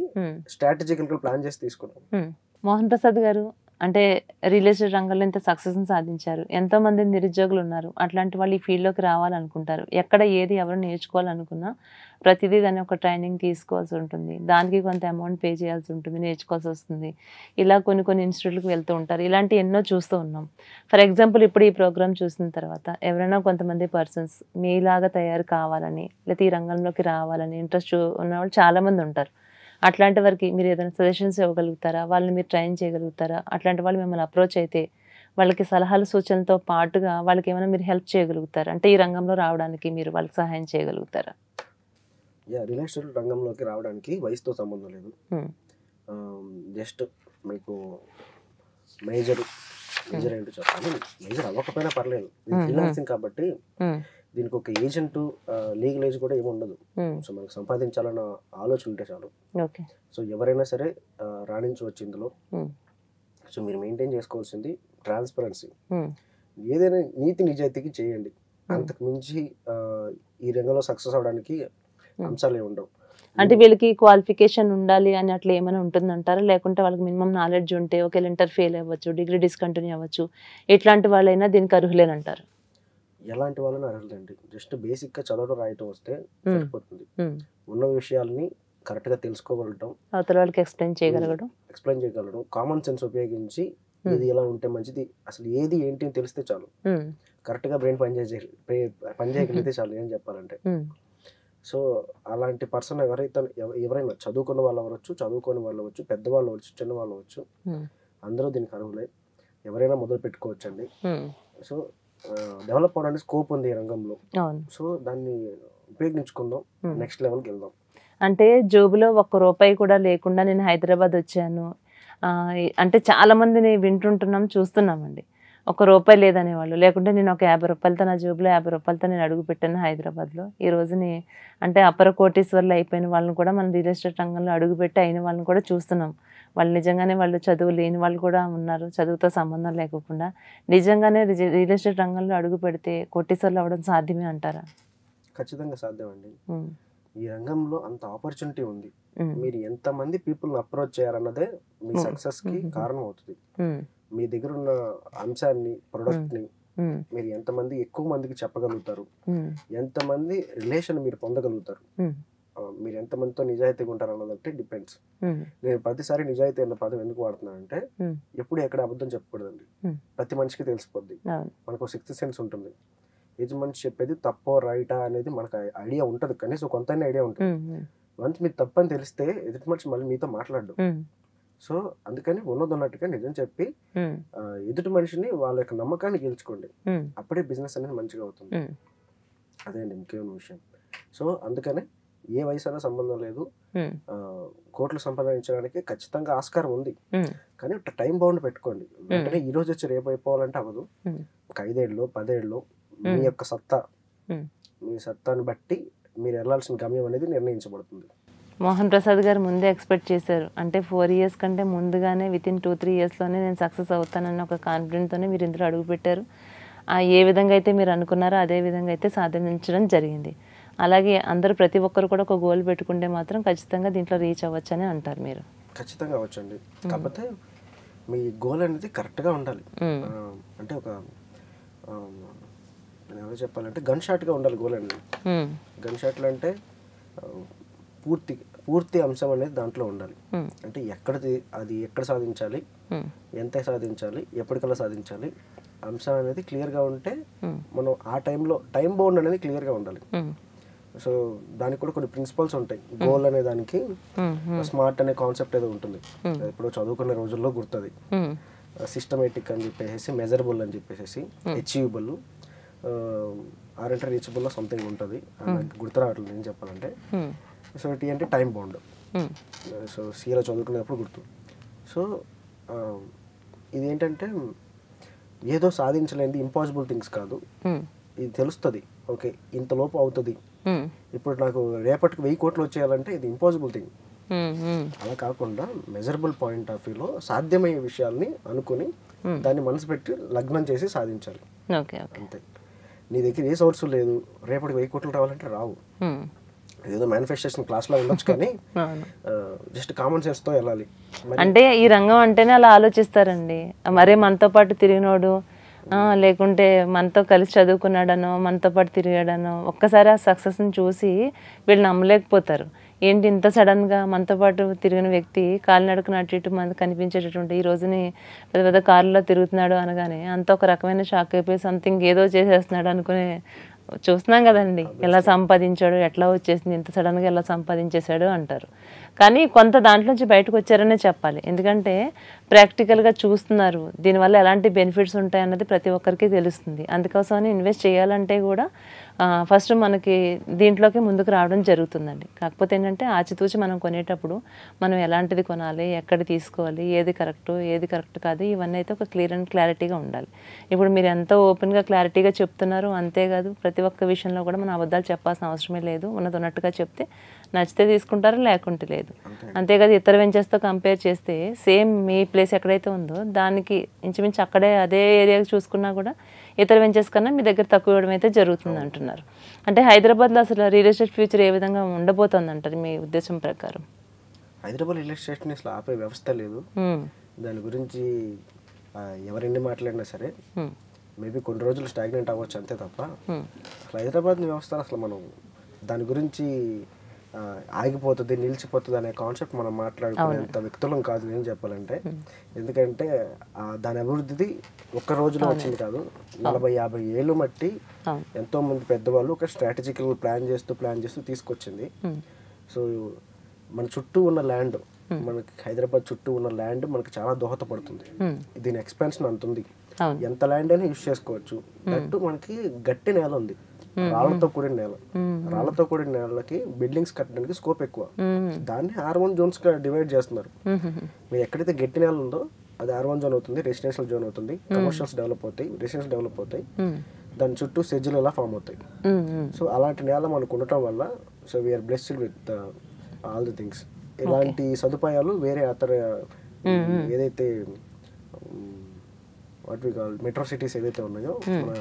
స్ట్రాటజికల్ ప్లాన్ చేసి తీసుకున్నాం. మోహన్ ప్రసాద్ గారు, అంటే రియల్ ఎస్టేట్ రంగంలో ఇంత సక్సెస్ని సాధించారు, ఎంతో మంది నిరుద్యోగులు ఉన్నారు, అట్లాంటి వాళ్ళు ఈ ఫీల్డ్లోకి రావాలనుకుంటారు. ఎక్కడ ఏది ఎవరు నేర్చుకోవాలనుకున్నా ప్రతిదీ దాన్ని ఒక ట్రైనింగ్ తీసుకోవాల్సి ఉంటుంది, దానికి కొంత అమౌంట్ పే చేయాల్సి ఉంటుంది, నేర్చుకోవాల్సి వస్తుంది. ఇలా కొన్ని ఇన్స్టిట్యూట్లకు వెళ్తూ ఉంటారు. ఇలాంటి ఎన్నో చూస్తూ ఉన్నాం. ఫర్ ఎగ్జాంపుల్ ఇప్పుడు ఈ ప్రోగ్రామ్ చూసిన తర్వాత ఎవరైనా కొంతమంది పర్సన్స్ మీలాగా తయారు కావాలని లేకపోతే ఈ రంగంలోకి రావాలని ఇంట్రెస్ట్ ఉన్నవాళ్ళు చాలామంది ఉంటారు. అట్లాంటి వారికి మీరు ఏదైనా సజెషన్స్ ఇవ్వగలుగుతారా? వాళ్ళని మీరు ట్రైన్ చేయగలుగుతారా? అట్లాంటి వాళ్ళు మిమ్మల్ని అప్రోచ్ అయితే వాళ్ళకి సలహాలు సూచనలతో పాటుగా వాళ్ళకి ఏమైనా మీరు హెల్ప్ చేయగలుగుతారా? అంటే ఈ రంగంలో రావడానికి మీరు వాళ్ళకి సహాయం చేయగలుగుతారా? రియల్ ఎస్టేట్ రంగంలోకి రావడానికి వయసుతో సంబంధం లేదు. జస్ట్ మీకు మేజర్ ఏంటో చెప్పాలి. మేజర్ అవ్వకపోయినా పర్లేదు, ఫ్రీలాన్సింగ్ కాబట్టి దీనికి ఒక ఏజెంట్ లీగల్ ఏజ్ కూడా ఏమి ఉండదు. సో మనకు సంపాదించాలన్న ఆలోచన ఉంటే చాలు. సో ఎవరైనా సరే రాణించవచ్చు ఇందులో. సో మీరు మెయింటైన్ చేసుకోవాల్సింది ట్రాన్స్పరెన్సీ. ఏదైనా నీతి నిజాయితీకి చేయండి. అంతకు మించి ఈ రంగంలో సక్సెస్ అవడానికి అంశాలు ఏమి ఉండవు. అంటే వీళ్ళకి క్వాలిఫికేషన్ ఉండాలి అని అట్లా ఏమైనా ఉంటుందంటారా? లేకుంటే వాళ్ళకి మినిమం నాలెడ్జ్ ఉంటే ఒకవేళ ఇంటర్ ఫెయిల్ అవ్వచ్చు, డిగ్రీ డిస్కంటిన్యూ అవ్వచ్చు, ఇట్లాంటి వాళ్ళైనా దీనికి అర్హులేనంటారు? ఎలాంటి వాళ్ళని అర్హులండి. జస్ట్ బేసిక్ గా చదవడం రాయటం వస్తే సరిపోతుంది. ఉన్న విషయాలని కరెక్ట్ గా తెలుసుకోగలగడం, అవతల వాళ్ళకి ఎక్స్ప్లెయిన్ చేయగలగడం, కామన్ సెన్స్ ఉపయోగించి ఇది ఎలా ఉంటే మంచిది, అసలు ఏది ఏంటి అని తెలిస్తే చాలు. కరెక్ట్ గా బ్రెయిన్ పనిచేయగలిగితే చాలు ఏం చెప్పాలంటే. సో అలాంటి పర్సన్ ఎవరైనా చదువుకున్న వాళ్ళు అవ్వచ్చు, చదువుకోని వాళ్ళు అవ్వచ్చు, పెద్దవాళ్ళు అవ్వచ్చు, చిన్నవాళ్ళు అవ్వచ్చు, అందరూ దీనికి అర్హులే. ఎవరైనా మొదలు పెట్టుకోవచ్చు అండి. సో డెవలప్ అవడానికి స్కోప్ ఉంది ఈ రంగంలో. సో దాన్ని ఉపయోగించుకుందాం, నెక్స్ట్ లెవెల్కి వెళ్దాం. అంటే జోబులో ₹1 కూడా లేకుండా నేను హైదరాబాద్ వచ్చాను అంటే చాలా మందిని వింటుంటున్నాం, చూస్తున్నామండి. ₹1 లేదనేవాళ్ళు, లేకుంటే నేను ఒక ₹50 నా జోబులో ₹50 నేను అడుగు పెట్టాను హైదరాబాద్లో. ఈ రోజుని అంటే అపర కోటీశ్వర్లు అయిపోయిన వాళ్ళని కూడా మనం రియల్ ఎస్టేట్ రంగంలో అడుగుపెట్టి అయిన వాళ్ళని కూడా చూస్తున్నాం. వాళ్ళు నిజంగానే వాళ్ళు చదువు లేని వాళ్ళు కూడా ఉన్నారు, చదువుతో సంబంధం లేకుండా. నిజంగానే రియల్ ఎస్టేట్ రంగంలో అడుగు పెడితే కోటీశ్వర్లు అవ్వడం సాధ్యమే అంటారా? ఖచ్చితంగా సాధ్యం అండి. ఈ రంగంలో అంత ఆపర్చునిటీ ఉంది. మీరు ఎంతమంది పీపుల్ని అప్రోచ్ చేయాలన్నదే మీ సక్సెస్ కి కారణం అవుతుంది. మీ దగ్గర ఉన్న అంశాన్ని, ప్రొడక్ట్ ని మీరు ఎంతమంది ఎక్కువ మందికి చెప్పగలుగుతారు, ఎంతమంది రిలేషన్ మీరు పొందగలుగుతారు, మీరు ఎంతమందితో నిజాయితీగా ఉంటారు అన్నదంటే డిపెండ్స్. నేను ప్రతిసారి నిజాయితీ అన్న పదం ఎందుకు వాడుతున్నానంటే ఎప్పుడు ఎక్కడ అబద్ధం చెప్పకూడదండి. ప్రతి మనిషికి తెలిసిపోద్ది. మనకు సిక్స్త్ సెన్స్ ఉంటుంది. ఎదుటి మనిషి చెప్పేది తప్పో రైటా అనేది మనకు ఐడియా ఉంటుంది, కనీసం కొంత ఐడియా ఉంటుంది. వన్స్ మీరు తప్పని తెలిస్తే ఎదుటి మనిషి మళ్ళీ మీతో మాట్లాడు. సో అందుకని ఉన్నట్టుగా నిజం చెప్పి ఎదుటి మనిషిని వాళ్ళ యొక్క నమ్మకాన్ని గెలుచుకోండి. అప్పుడే బిజినెస్ అనేది మంచిగా అవుతుంది. అదే అండి ముఖ్యమైన విషయం. సో అందుకనే ఏ వయసు అయినా సంబంధం లేదు, కోట్లు సంపాదించడానికి ఖచ్చితంగా ఆస్కారం ఉంది. కానీ టైం బౌండ్ పెట్టుకోండి. వెంటనే ఈ రోజు వచ్చి రేపు అయిపోవాలంటే అవ్వదు. ఒక 5 ఏళ్ళు 10 ఏళ్ళు మీ యొక్క మీ సత్తాన్ని బట్టి మీరు వెళ్ళాల్సిన గమ్యం అనేది నిర్ణయించబడుతుంది. మోహన్ ప్రసాద్ గారు ముందే ఎక్స్పెక్ట్ చేశారు. అంటే 4 years కంటే ముందుగానే వితిన్ 2-3 yearsలోనే నేను సక్సెస్ అవుతానన్న ఒక కాన్ఫిడెంట్తోనే మీరు ఇందులో అడుగుపెట్టారు. ఏ విధంగా అయితే మీరు అనుకున్నారో అదే విధంగా అయితే సాధించడం జరిగింది. అలాగే అందరూ ప్రతి ఒక్కరు కూడా ఒక గోల్ పెట్టుకుంటే మాత్రం ఖచ్చితంగా దీంట్లో రీచ్ అవ్వచ్చని అంటారు మీరు? ఖచ్చితంగా అవ్వచ్చండి. కాకపోతే మీ గోల్ అనేది కరెక్ట్గా ఉండాలి. అంటే ఒక ఎలా చెప్పాలంటే గన్ షాట్గా ఉండాలి గోల్ అనేది. గన్ షాట్లు అంటే పూర్తి అంశం అనేది దాంట్లో ఉండాలి. అంటే అది ఎక్కడ సాధించాలి, ఎంత సాధించాలి, ఎప్పటికల్లా సాధించాలి అంశం అనేది క్లియర్గా ఉంటే మనం ఆ టైంలో టైం బౌండ్ అనేది క్లియర్గా ఉండాలి. సో దానికి కూడా కొన్ని ప్రిన్సిపల్స్ ఉంటాయి. గోల్ అనే దానికి స్మార్ట్ అనే కాన్సెప్ట్ ఏదో ఉంటుంది. ఇప్పుడు చదువుకునే రోజుల్లో గుర్తుంది. సిస్టమేటిక్ అని చెప్పేసి, మెజరబుల్ అని చెప్పేసి, అచీవబుల్, ఆర్ అంటే రీచబుల్ సంథింగ్ ఉంటుంది. గుర్తు రావట్లేదు ఏం చెప్పాలంటే. సో టీ అంటే టైం బౌండ్. సో సీఏలో చదువుకునేటప్పుడు గుర్తు. సో ఇదేంటంటే ఏదో సాధించలేనిది ఇంపాసిబుల్ థింగ్స్ కాదు, ఇది తెలుస్తుంది. ఓకే, ఇంతలోపు అవుతుంది. ఇప్పుడు నాకు రేపటికి 1000 కోట్లు వచ్చేయాలంటే ఇది ఇంపాసిబుల్ థింగ్. అలా కాకుండా మెజరబుల్ పాయింట్ ఆఫ్ వ్యూలో సాధ్యమయ్యే విషయాల్ని అనుకుని దాన్ని మనసు పెట్టి లగ్నం చేసి సాధించాలి అంతే. నీ దగ్గర ఏ సోర్స్ లేదు, రేపటికి 1000 కోట్లు రావాలంటే రావు. ఏదో మేనిఫెస్టేషన్ క్లాస్లో ఉండొచ్చు కానీ జస్ట్ కామన్ సెన్స్తో వెళ్ళాలి. అంటే ఈ రంగం అంటేనే అలా ఆలోచిస్తారండి. మరే మనతో పాటు తిరిగినోడు లేకుంటే మనతో కలిసి చదువుకున్నాడనో మనతో పాటు తిరిగాడనో ఒక్కసారి ఆ సక్సెస్ని చూసి వీళ్ళు నమ్మలేకపోతారు. ఏంటి ఇంత సడన్గా మనతో పాటు తిరిగిన వ్యక్తి కాలినడకన అటు ఇటు మనకు కనిపించేటటువంటి ఈ రోజుని పెద్ద పెద్ద కారులో తిరుగుతున్నాడు అనగానే అంత ఒక రకమైన షాక్ అయిపోయి సంథింగ్ ఏదో చేసేస్తున్నాడు అనుకునే చూస్తున్నాం కదండి. ఎలా సంపాదించాడు, ఎట్లా వచ్చేసింది, ఇంత సడన్గా ఎలా సంపాదించేశాడు అంటారు. కానీ కొంత దాంట్లో నుంచి బయటకు వచ్చారనే చెప్పాలి. ఎందుకంటే ప్రాక్టికల్గా చూస్తున్నారు, దీనివల్ల ఎలాంటి బెనిఫిట్స్ ఉంటాయి అన్నది ప్రతి ఒక్కరికి తెలుస్తుంది. అందుకోసమని ఇన్వెస్ట్ చేయాలంటే కూడా ఫస్ట్ మనకి దీంట్లోకి ముందుకు రావడం జరుగుతుందండి. కాకపోతే ఏంటంటే ఆచితూచి మనం కొనేటప్పుడు మనం ఎలాంటిది కొనాలి, ఎక్కడ తీసుకోవాలి, ఏది కరెక్ట్ కాదు, ఇవన్నీ అయితే ఒక క్లియర్ అండ్ క్లారిటీగా ఉండాలి. ఇప్పుడు మీరు ఎంతో ఓపెన్గా క్లారిటీగా చెప్తున్నారు, అంతేకాదు ప్రతి ఒక్క విషయంలో కూడా మనం అబద్ధాలు చెప్పాల్సిన అవసరమే లేదు. ఉన్నది ఉన్నట్టుగా చెప్తే నచ్చితే తీసుకుంటారు, లేకుంటే లేదు. అంతేకాదు ఇతర వెంచర్స్తో కంపేర్ చేస్తే సేమ్ మీ ప్లేస్ ఎక్కడైతే ఉందో దానికి ఇంచుమించు అక్కడే అదే ఏరియాకి చూసుకున్నా కూడా ఇతర వెంచర్స్ కన్నా మీ దగ్గర తక్కువ ఇవ్వడం అయితే జరుగుతుంది అంటున్నారు. అంటే హైదరాబాద్లో అసలు రియల్ ఎస్టేట్ ఫ్యూచర్ ఏ విధంగా ఉండబోతుంది అంటారు మీ ఉద్దేశం ప్రకారం? హైదరాబాద్ రియల్ ఎస్టేట్ని అసలు ఆపే వ్యవస్థ లేదు. దాని గురించి ఎవరెన్ని మాట్లాడినా సరే మేబీ కొన్ని రోజులు స్టాగ్నెంట్ అవ్వచ్చు అంతే తప్ప అసలు హైదరాబాద్ వ్యవస్థ అసలు మనం దాని గురించి ఆగిపోతుంది, నిలిచిపోతుంది అనే కాన్సెప్ట్ మనం మాట్లాడుకునేంత వ్యక్తులం కాదు ఏం చెప్పాలంటే. ఎందుకంటే దాని అభివృద్ధి ఒక్క రోజులో వచ్చింది కాదు, 40-50 ఏళ్ళు మట్టి ఎంతో మంది పెద్దవాళ్ళు ఒక స్ట్రాటజికల్ ప్లాన్ చేస్తూ తీసుకొచ్చింది. సో మన చుట్టూ ఉన్న ల్యాండ్, మనకి హైదరాబాద్ చుట్టూ ఉన్న ల్యాండ్ మనకి చాలా దోహదపడుతుంది. దీని ఎక్స్పాన్షన్ అంత ఉంది, ఎంత ల్యాండ్ అయినా యూజ్ చేసుకోవచ్చు. దట్టు మనకి గట్టి నేల ఉంది, రాళ్లతో కూడిన నేల. రాళ్లతో కూడిన నేలకి బిల్డింగ్స్ కట్టడానికి స్కోప్ ఎక్కువ. దాన్ని R1 జోన్స్ గా డివైడ్ చేస్తున్నారు. మీరు ఎక్కడైతే గట్టి నేల ఉందో అది R1 జోన్ అవుతుంది, రెసిడెన్షియల్ జోన్ అవుతుంది, కమర్షియల్స్ డెవలప్ అవుతాయి, రెసిడెన్షియల్ డెవలప్ అవుతాయి, దాని చుట్టూ సెజ్లు ఎలా ఫామ్ అవుతాయి. సో అలాంటి నేల మనకు ఉండటం వల్ల so we are blessed with all the things. ఇలాంటి సదుపాయాలు వేరే అతర ఏదైతే what we call metro cities ఏదైతే ఉన్నాయో మన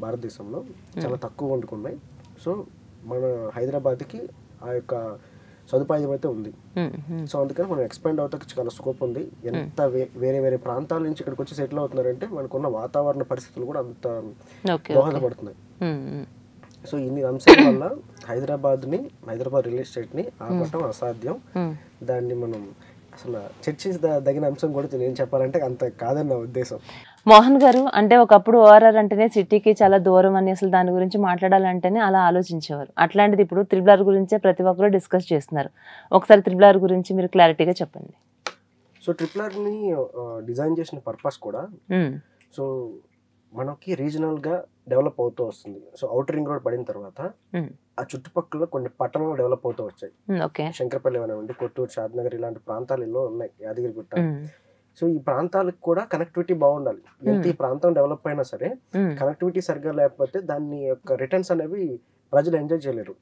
భారతదేశంలో చాలా తక్కువ వండుకున్నాయి. సో మన హైదరాబాద్కి ఆ యొక్క సదుపాయం అయితే ఉంది. సో అందుకని మనం ఎక్స్పాండ్ అవుతాకి చాలా స్కోప్ ఉంది. ఎంత వేరే వేరే ప్రాంతాల నుంచి ఇక్కడికి వచ్చి సెటిల్ అవుతున్నారంటే మనకున్న వాతావరణ పరిస్థితులు కూడా అంత దోహదపడుతున్నాయి. సో ఇన్ని అంశాల వల్ల హైదరాబాద్ రియల్ ఎస్టేట్ని ఆపటం అసాధ్యం. దాన్ని మనం అసలు చర్చించదగిన అంశం కూడా నేను చెప్పాలంటే అంత కాదని నా ఉద్దేశం. మోహన్ గారు, అంటే ఒకప్పుడు ORR అంటేనే సిటీకి చాలా దూరం అని అసలు దాని గురించి మాట్లాడాలంటేనే అలా ఆలోచించేవారు. అట్లాంటిది ఇప్పుడు RRR గురించే ప్రతి ఒక్కరు డిస్కస్ చేస్తున్నారు. ఒకసారి RRR గురించి మీరు క్లారిటీగా చెప్పండి. సో RRRని డిజైన్ చేసిన పర్పస్ కూడా సో మనకి రీజనల్గా డెవలప్ అవుతూ వస్తుంది. సో అవుటర్ రింగ్ రోడ్ పడిన తర్వాత ఆ చుట్టుపక్కల కొన్ని పట్టణాలు డెవలప్ అవుతూ వచ్చాయి. శంకరపల్లి అవనివ్వండి, కొత్తూరు, షాద్నగర్ ఇలాంటి ప్రాంతాలలో ఉన్నాయి, యాదగిరిగుట్ట. సో ఈ ప్రాంతాలకు కూడా కనెక్టివిటీ బాగుండాలి. ఎంత ఈ ప్రాంతం డెవలప్ అయినా సరే కనెక్టివిటీ సరిగ్గా లేకపోతే దాని యొక్క రిటర్న్స్ అనేవి ప్రజలు ఎంజాయ్ చేయలేరు.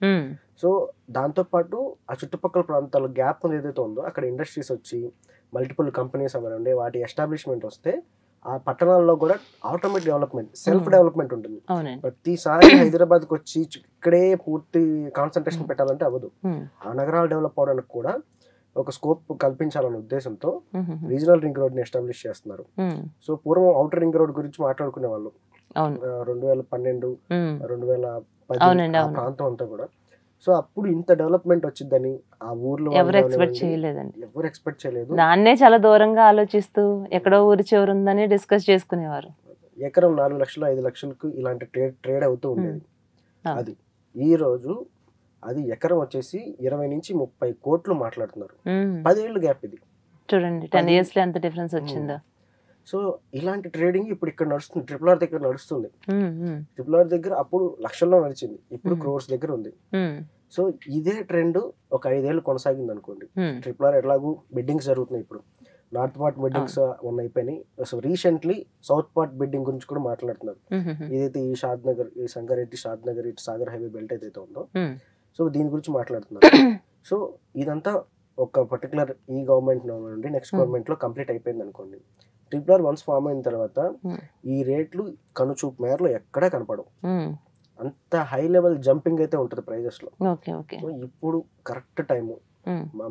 సో దాంతోపాటు ఆ చుట్టుపక్కల ప్రాంతాల గ్యాప్ ఏదైతే ఉందో అక్కడ ఇండస్ట్రీస్ వచ్చి మల్టిపుల్ కంపెనీస్ అవనండి వాటి ఎస్టాబ్లిష్మెంట్ వస్తే ఆ పట్టణాల్లో కూడా ఆటోమేటిక్ డెవలప్మెంట్, సెల్ఫ్ డెవలప్మెంట్ ఉంటుంది. ప్రతిసారి హైదరాబాద్కి వచ్చి ఇక్కడే పూర్తి కాన్సన్ట్రేషన్ పెట్టాలంటే అవ్వదు. ఆ నగరాలు డెవలప్ అవడానికి కూడా ఒక స్కోప్ కల్పించాలనే ఉద్దేశంతో రీజనల్ రింగ్ రోడ్ ని ఎస్టాబ్లిష్ చేస్తున్నారు. సో పూర్వం అవుటర్ రింగ్ రోడ్ గురించి మాట్లాడుకునే వాళ్ళు 2012, 2010 ప్రాంతం అంతా కూడా. సో అప్పుడు ఇంత డెవలప్మెంట్ వచ్చిందని ఆ ఊర్లో ఎవరు ఎక్స్పెక్ట్ చేయలేదు. దాన్నే చాలా దూరంగా ఆలోచిస్తూ ఎక్కడో ఊరి చివరి ఉందని డిస్కస్ చేసుకునేవారు. ఎకరం 4 లక్షలు 5 లక్షలకు ఇలాంటి ట్రేడ్ అవుతూ ఉండేది. అది ఈ రోజు అది ఎకరం వచ్చేసి 20 నుంచి 30 కోట్లు మాట్లాడుతున్నారు. 10 ఏళ్ళు గ్యాప్ ఇది చూడండి. 10 years లో ఎంత డిఫరెన్స్ వచ్చిందో. సో ఇలాంటి ట్రేడింగ్ ఇప్పుడు ఇక్కడ నడుస్తుంది, RRR దగ్గర నడుస్తుంది. RRR దగ్గర అప్పుడు లక్షల్లో నడిచింది, ఇప్పుడు క్రోర్స్ దగ్గర ఉంది. సో ఇదే ట్రెండ్ ఒక 5 ఏళ్ళు కొనసాగింది అనుకోండి. RRR ఎట్లాగూ బిడ్డింగ్స్ జరుగుతున్నాయి ఇప్పుడు. నార్త్ పార్ట్ బిడ్డింగ్స్ అయిపోయినాయి. So recently south part bidding గురించి కూడా మాట్లాడుతున్నారు. ఏదైతే ఈ షాద్ నగర్, ఈ సంగారెడ్డి, షాద్ నగర్, ఇటు సాగర్ హైవే బెల్ట్ ఏదైతే ఉందో, సో దీని గురించి మాట్లాడుతున్నారు. సో ఇదంతా ఒక పర్టికులర్ ఈ గవర్నమెంట్ నుండి నెక్స్ట్ గవర్నమెంట్ లో కంప్లీట్ అయిపోయింది అనుకోండి. RRR వన్స్ ఫామ్ అయిన తర్వాత ఈ రేట్లు కనుచూపు మేరలో ఎక్కడా కనపడవు. అంత హై లెవెల్ జంపింగ్ అయితే ఉంటుంది ప్రైజెస్ లో. ఇప్పుడు కరెక్ట్ టైము.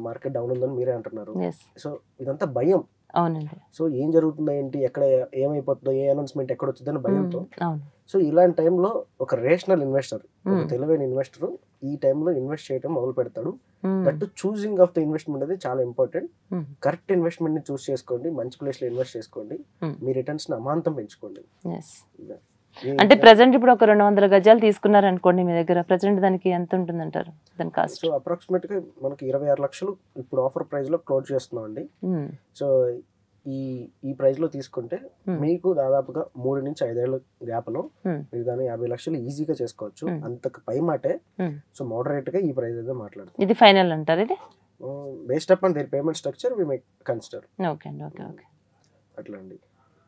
మార్కెట్ డౌన్ ఉందని మీరే అంటున్నారు. సో ఇదంతా భయం. సో ఏం జరుగుతుందో ఏంటి, ఎక్కడ ఏమైపోతుందో, ఏ అనౌన్స్మెంట్ ఎక్కడ వచ్చిందని భయంతో. సో ఇలాంటి టైంలో ఒక రేషనల్ ఇన్వెస్టర్, ఒక తెలివైన ఇన్వెస్టర్ ఈ టైంలో ఇన్వెస్ట్ చేయడం మొదలు పెడతాడు. That choosing of the investment అనేది చాలా ఇంపార్టెంట్. కరెక్ట్ ఇన్వెస్ట్మెంట్ ని చూస్ చేసుకోండి, మంచి ప్లేస్ లో ఇన్వెస్ట్ చేసుకోండి, మీ రిటర్న్స్ ని అమాంతం పెంచుకోండి. అంటే ప్రెసెంట్ ఇప్పుడు ఒక 200 గజాలు తీసుకున్నారు అనుకోండి మీ దగ్గర, ప్రెసెంట్ దానికి ఎంత ఉంటుంది అంటారు దాని కాస్ట్? సో అప్రాక్సిమేట్ గా మనకి 26 లక్షలు ఇప్పుడు ఆఫర్ ప్రైస్ లో క్లోజ్ చేస్తున్నాం అండి. సో ఈ ప్రైస్ లో తీసుకుంటే మీకు దాదాపుగా 3 నుంచి 5 ఏళ్ళ గ్యాప్ లో మీరు దాన్ని 50 లక్షలు ఈజీగా చేసుకోవచ్చు. అంతకు పై మాటే. సో మోడరేట్ గా ఈ ప్రైస్ అయితే మాట్లాడుతుంది. ఇది ఫైనల్ అంటారు? ఇది based upon their payment structure we may consider. Okay అండి, ఓకే ఓకే. అట్లా అండి.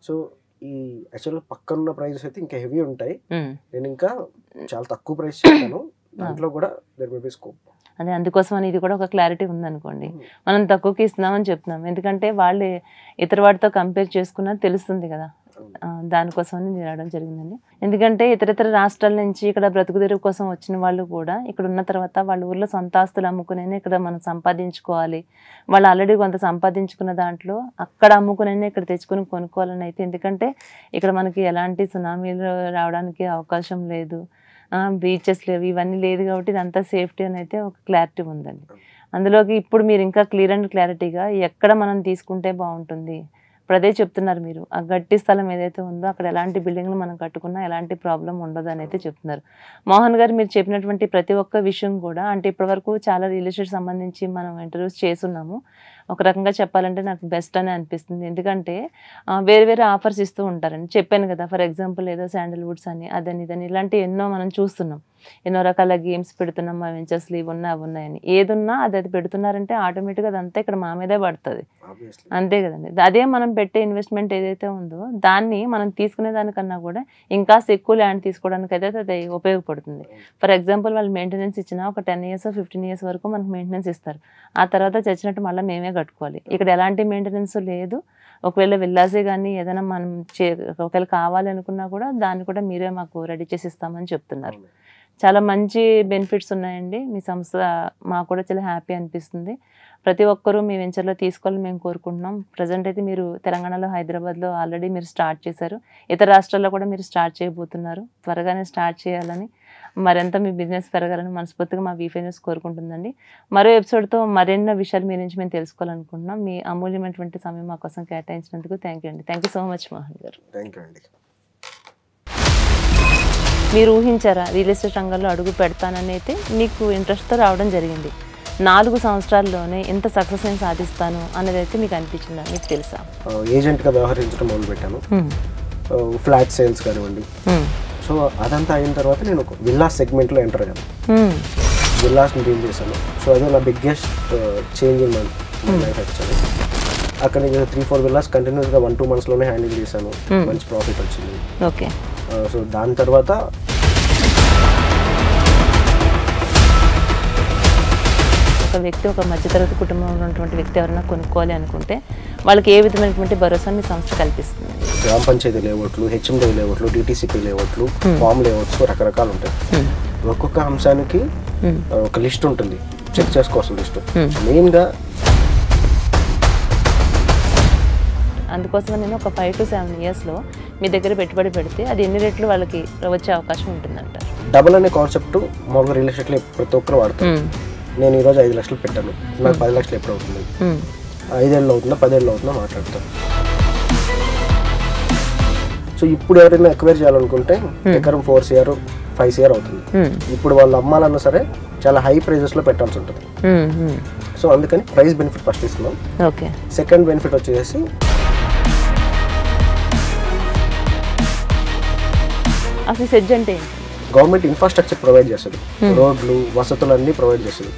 సో ఈ యాక్చువల్ పక్కన ప్రైజెస్ అయితే ఇంకా హెవీ ఉంటాయి. నేను ఇంకా చాలా తక్కువ ప్రైస్ చెప్తాను, దాంట్లో కూడా దేర్ మే బి స్కోప్. అదే అందుకోసం అని ఇది కూడా ఒక క్లారిటీ ఉందనుకోండి. మనం తక్కువకి ఇస్తున్నామని చెప్తున్నాం, ఎందుకంటే వాళ్ళు ఇతర వాటితో కంపేర్ చేసుకున్నది తెలుస్తుంది కదా, దానికోసమని నేను రావడం జరిగిందండి. ఎందుకంటే ఇతర రాష్ట్రాల నుంచి ఇక్కడ బ్రతుకుదెరువు కోసం వచ్చిన వాళ్ళు కూడా ఇక్కడ ఉన్న తర్వాత వాళ్ళ ఊర్లో సొంత ఆస్తులు అమ్ముకునే ఇక్కడ మనం సంపాదించుకోవాలి, వాళ్ళు ఆల్రెడీ కొంత సంపాదించుకున్న దాంట్లో అక్కడ అమ్ముకునే ఇక్కడ తెచ్చుకుని కొనుక్కోవాలని అయితే, ఎందుకంటే ఇక్కడ మనకి ఎలాంటి సునామీలు రావడానికి అవకాశం లేదు, బీచెస్ లేవు, ఇవన్నీ లేదు కాబట్టి ఇదంతా సేఫ్టీ అని అయితే ఒక క్లారిటీ ఉందండి. అందులోకి ఇప్పుడు మీరు ఇంకా క్లియర్ అండ్ క్లారిటీగా ఎక్కడ మనం తీసుకుంటే బాగుంటుంది, ఇప్పుడు అదే చెప్తున్నారు మీరు. ఆ గట్టి స్థలం ఏదైతే ఉందో అక్కడ ఎలాంటి బిల్డింగ్లు మనం కట్టుకున్నా ఎలాంటి ప్రాబ్లం ఉండదు అని అయితే చెప్తున్నారు. మోహన్ గారు మీరు చెప్పినటువంటి ప్రతి ఒక్క విషయం కూడా, అంటే ఇప్పటివరకు చాలా రియల్ ఎస్టేట్ సంబంధించి మనం ఇంటర్వ్యూస్ చేస్తున్నాము. ఒక రకంగా చెప్పాలంటే నాకు బెస్ట్ అని అనిపిస్తుంది. ఎందుకంటే వేరే వేరే ఆఫర్స్ ఇస్తూ ఉంటారండి. చెప్పాను కదా, ఫర్ ఎగ్జాంపుల్ ఏదో శాండల్వుడ్స్ అని అదని ఇదని ఇలాంటి ఎన్నో మనం చూస్తున్నాం. ఎన్నో రకాల గేమ్స్ పెడుతున్నాం, మా వెంచర్స్లు ఇవి ఉన్నాయి అవి ఉన్నాయని. ఏదున్నా అది పెడుతున్నారంటే ఆటోమేటిక్గా అదంతా ఇక్కడ మా మీదే పడుతుంది, అంతే కదండి. అదే మనం పెట్టే ఇన్వెస్ట్మెంట్ ఏదైతే ఉందో దాన్ని మనం తీసుకునే దానికన్నా కూడా ఇంకా ఎక్కువ ల్యాండ్ తీసుకోవడానికి అయితే అది ఉపయోగపడుతుంది. ఫర్ ఎగ్జాంపుల్ వాళ్ళు మెయింటెనెన్స్ ఇచ్చినా ఒక 10 years 15 years వరకు మనకు మెయింటెనెన్స్ ఇస్తారు. ఆ తర్వాత చచ్చినట్టు మళ్ళీ మేమే కట్టుకోవాలి. ఇక్కడ ఎలాంటి మెయింటెనెన్స్ లేదు. ఒకవేళ విల్లాసే కానీ ఏదైనా మనం ఒకవేళ కావాలి అనుకున్నా కూడా దాన్ని కూడా మీరే మాకు రెడీ చేసి ఇస్తామని చెప్తున్నారు. చాలా మంచి బెనిఫిట్స్ ఉన్నాయండి మీ సంస్థ, మాకు కూడా చాలా హ్యాపీ అనిపిస్తుంది. ప్రతి ఒక్కరూ మీ వెంచర్లో తీసుకోవాలని మేము కోరుకుంటున్నాం. ప్రజెంట్ అయితే మీరు తెలంగాణలో హైదరాబాద్లో ఆల్రెడీ మీరు స్టార్ట్ చేశారు, ఇతర రాష్ట్రాల్లో కూడా మీరు స్టార్ట్ చేయబోతున్నారు. త్వరగానే స్టార్ట్ చేయాలని, మరింత మీ బిజినెస్ పెరగాలని మనస్ఫూర్తిగా మా వీఫై న్యూస్ కోరుకుంటుందండి. మరో ఎపిసోడ్తో మరెన్నో విషయాలు మీ నుంచి మేము తెలుసుకోవాలనుకుంటున్నాం. మీ అమూల్యమైనటువంటి సమయం మా కోసం కేటాయించినందుకు థ్యాంక్ యూ అండి. Thank you so much Mohan garu. Thank you అండి. మీరు ఊహించారా రియల్ ఎస్టేట్ రంగంలో అడుగు పెడతానని? అయితే మీకు ఇంట్రెస్ట్తో రావడం జరిగింది. 4 సంవత్సరాల్లోనే ఎంత సక్సెస్ నేను సాధిస్తాను అనేది అయితే మీకు అనిపించిందా? మీకు తెలుసా? ఏజెంట్గా వ్యవహరించడం మొదలుపెట్టాను. ఫ్లాట్ సేల్స్ కానివ్వండి. సో అదంతా అయిన తర్వాత నేను ఒక విల్లాస్ సెగ్మెంట్లో ఎంటర్ అయ్యాను. విల్లాస్ని డీల్ చేశాను. సో అదే నా biggest change in my life actually. అక్కడ నేను 3-4 విల్లాస్ కంటిన్యూస్గా 1-2 monthsలోనే హ్యాండిల్ చేశాను. మంచి ప్రాఫిట్ వచ్చింది. ఓకే. సో దాని తర్వాత ఒక వ్యక్తి, ఒక మధ్యతరగతి కుటుంబంలో ఉన్నటువంటి వ్యక్తి ఎవరైనా కొనుక్కోవాలి అనుకుంటే వాళ్ళకి ఏ విధమైనటువంటి భరోసా మీ సంస్థ కల్పిస్తుంది? గ్రామ పంచాయతీ లేఅవుట్లు, హెచ్ఎండి లేఅవుట్లు, డిటిసిపి లేఅవుట్లు, ఫామ్ లేఅవుట్స్ రకరకాలు ఉంటాయి. ఒక్కొక్క అంశానికి ఒక లిస్ట్ ఉంటుంది, చెక్ చేసుకోవాల్సిన లిస్ట్. మెయిన్గా అందుకోసం నేను ఒక 5 to 7 yearsలో మీ దగ్గర పెట్టుబడి పెడితే అది ఎన్ని రెట్లు వాళ్ళకి వచ్చే అవకాశం ఉంటుందంటారు? డబుల్ అనే కాన్సెప్ట్ మామూలుగా రియల్ ఎస్టేట్లో ప్రతి ఒక్కరు వాడతారు. నేను ఈరోజు 5 లక్షలు పెట్టాను, నాకు 10 లక్షలు ఎప్పుడు అవుతుంది, 5 ఏళ్ళు అవుతుందా 10 ఏళ్ళు అవుతుందా మాట్లాడతాను. సో ఇప్పుడు ఎవరైనా ఎక్వైర్ చేయాలనుకుంటే ఎకరం 4 CR 5 CR అవుతుంది. ఇప్పుడు వాళ్ళు అమ్మాలన్నా సరే చాలా హై ప్రైజెస్లో పెట్టాల్సి ఉంటుంది. సో అందుకని ప్రైస్ బెనిఫిట్ ఫస్ట్ ఇస్తున్నాం. ఓకే. సెకండ్ బెనిఫిట్ వచ్చేసి అసలు సెడ్జ్ అంటే ఏంటి? గవర్నమెంట్ ఇన్ఫ్రాస్ట్రక్చర్ ప్రొవైడ్ చేస్తుంది, రోడ్లు వసతులు అన్ని ప్రొవైడ్ చేస్తుంది.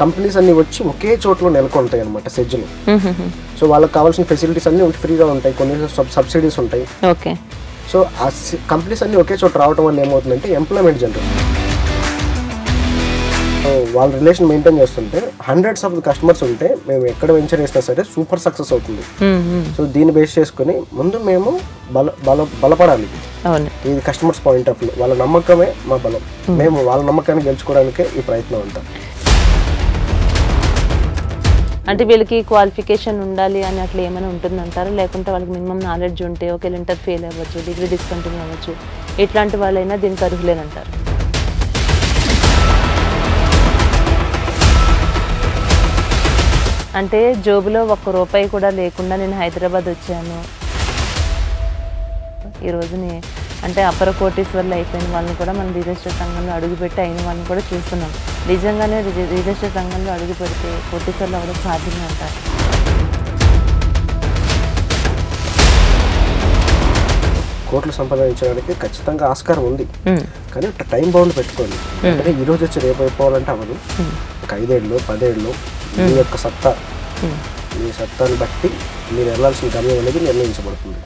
కంపెనీస్ అన్ని వచ్చి ఒకే చోట్ల నెలకొంటాయి అనమాట సెజ్లు. సో వాళ్ళకి కావాల్సిన ఫెసిలిటీస్ అన్ని ఫ్రీగా ఉంటాయి, కొన్ని సబ్సిడీస్ ఉంటాయి. సో ఆ కంపెనీస్ అన్ని ఒకే చోట రావడం వల్ల ఏమవుతుందంటే ఎంప్లాయ్మెంట్ జనరేట్. సో వాళ్ళ రిలేషన్ మెయింటైన్ చేస్తుంటే హండ్రెడ్స్ ఆఫ్ కస్టమర్స్ ఉంటే మేము ఎక్కడ వెంచర్ చేసినా సరే సూపర్ సక్సెస్ అవుతుంది. సో దీన్ని బేస్ చేసుకుని ముందు మేము బలపడాలి. ఇది కస్టమర్స్ పాయింట్ ఆఫ్ వ్యూ, వాళ్ళ నమ్మకమే మా బలం. మేము వాళ్ళ నమ్మకాన్ని గెలుచుకోవడానికే ఈ ప్రయత్నం అంతా. అంటే వీళ్ళకి క్వాలిఫికేషన్ ఉండాలి అని అట్లా ఏమైనా ఉంటుందంటారు, లేకుంటే వాళ్ళకి మినిమం నాలెడ్జ్ ఉంటే ఓకే ఇంటర్ ఫెయిల్ అవ్వచ్చు, డిగ్రీ డిస్కంటిన్యూ అవ్వచ్చు, ఇట్లాంటి వాళ్ళైనా దీనికి అర్హులేనంటారు? అంటే జోబులో ₹1 కూడా లేకుండా నేను హైదరాబాద్ వచ్చాను, ఈ రోజుని అంటే అపర కోటీశ్వర్లు అయిపోయిన వాళ్ళని కూడా మనం రియల్ ఎస్టేట్ రంగంలో అడుగుపెట్టి అయిన వాళ్ళని కూడా చూస్తున్నాం. నిజంగానే రియల్ ఎస్టేట్ రంగంలో అడుగు పెడితే కోటీశ్వర్లు అవ్వడం సాధ్యమే అంటారు? కోట్లు సంపాదించడానికి ఖచ్చితంగా ఆస్కారం ఉంది, కానీ టైం బౌండ్ పెట్టుకోండి. అంటే ఈ రోజు వచ్చి రేపు అయిపోవాలంటే అవ్వదు. 5 ఏళ్ళు 10 ఏళ్ళు మీ యొక్క సత్తా, మీ సత్తాన్ని బట్టి మీరు వెళ్ళాల్సిన గమ్యం అనేది నిర్ణయించబడుతుంది.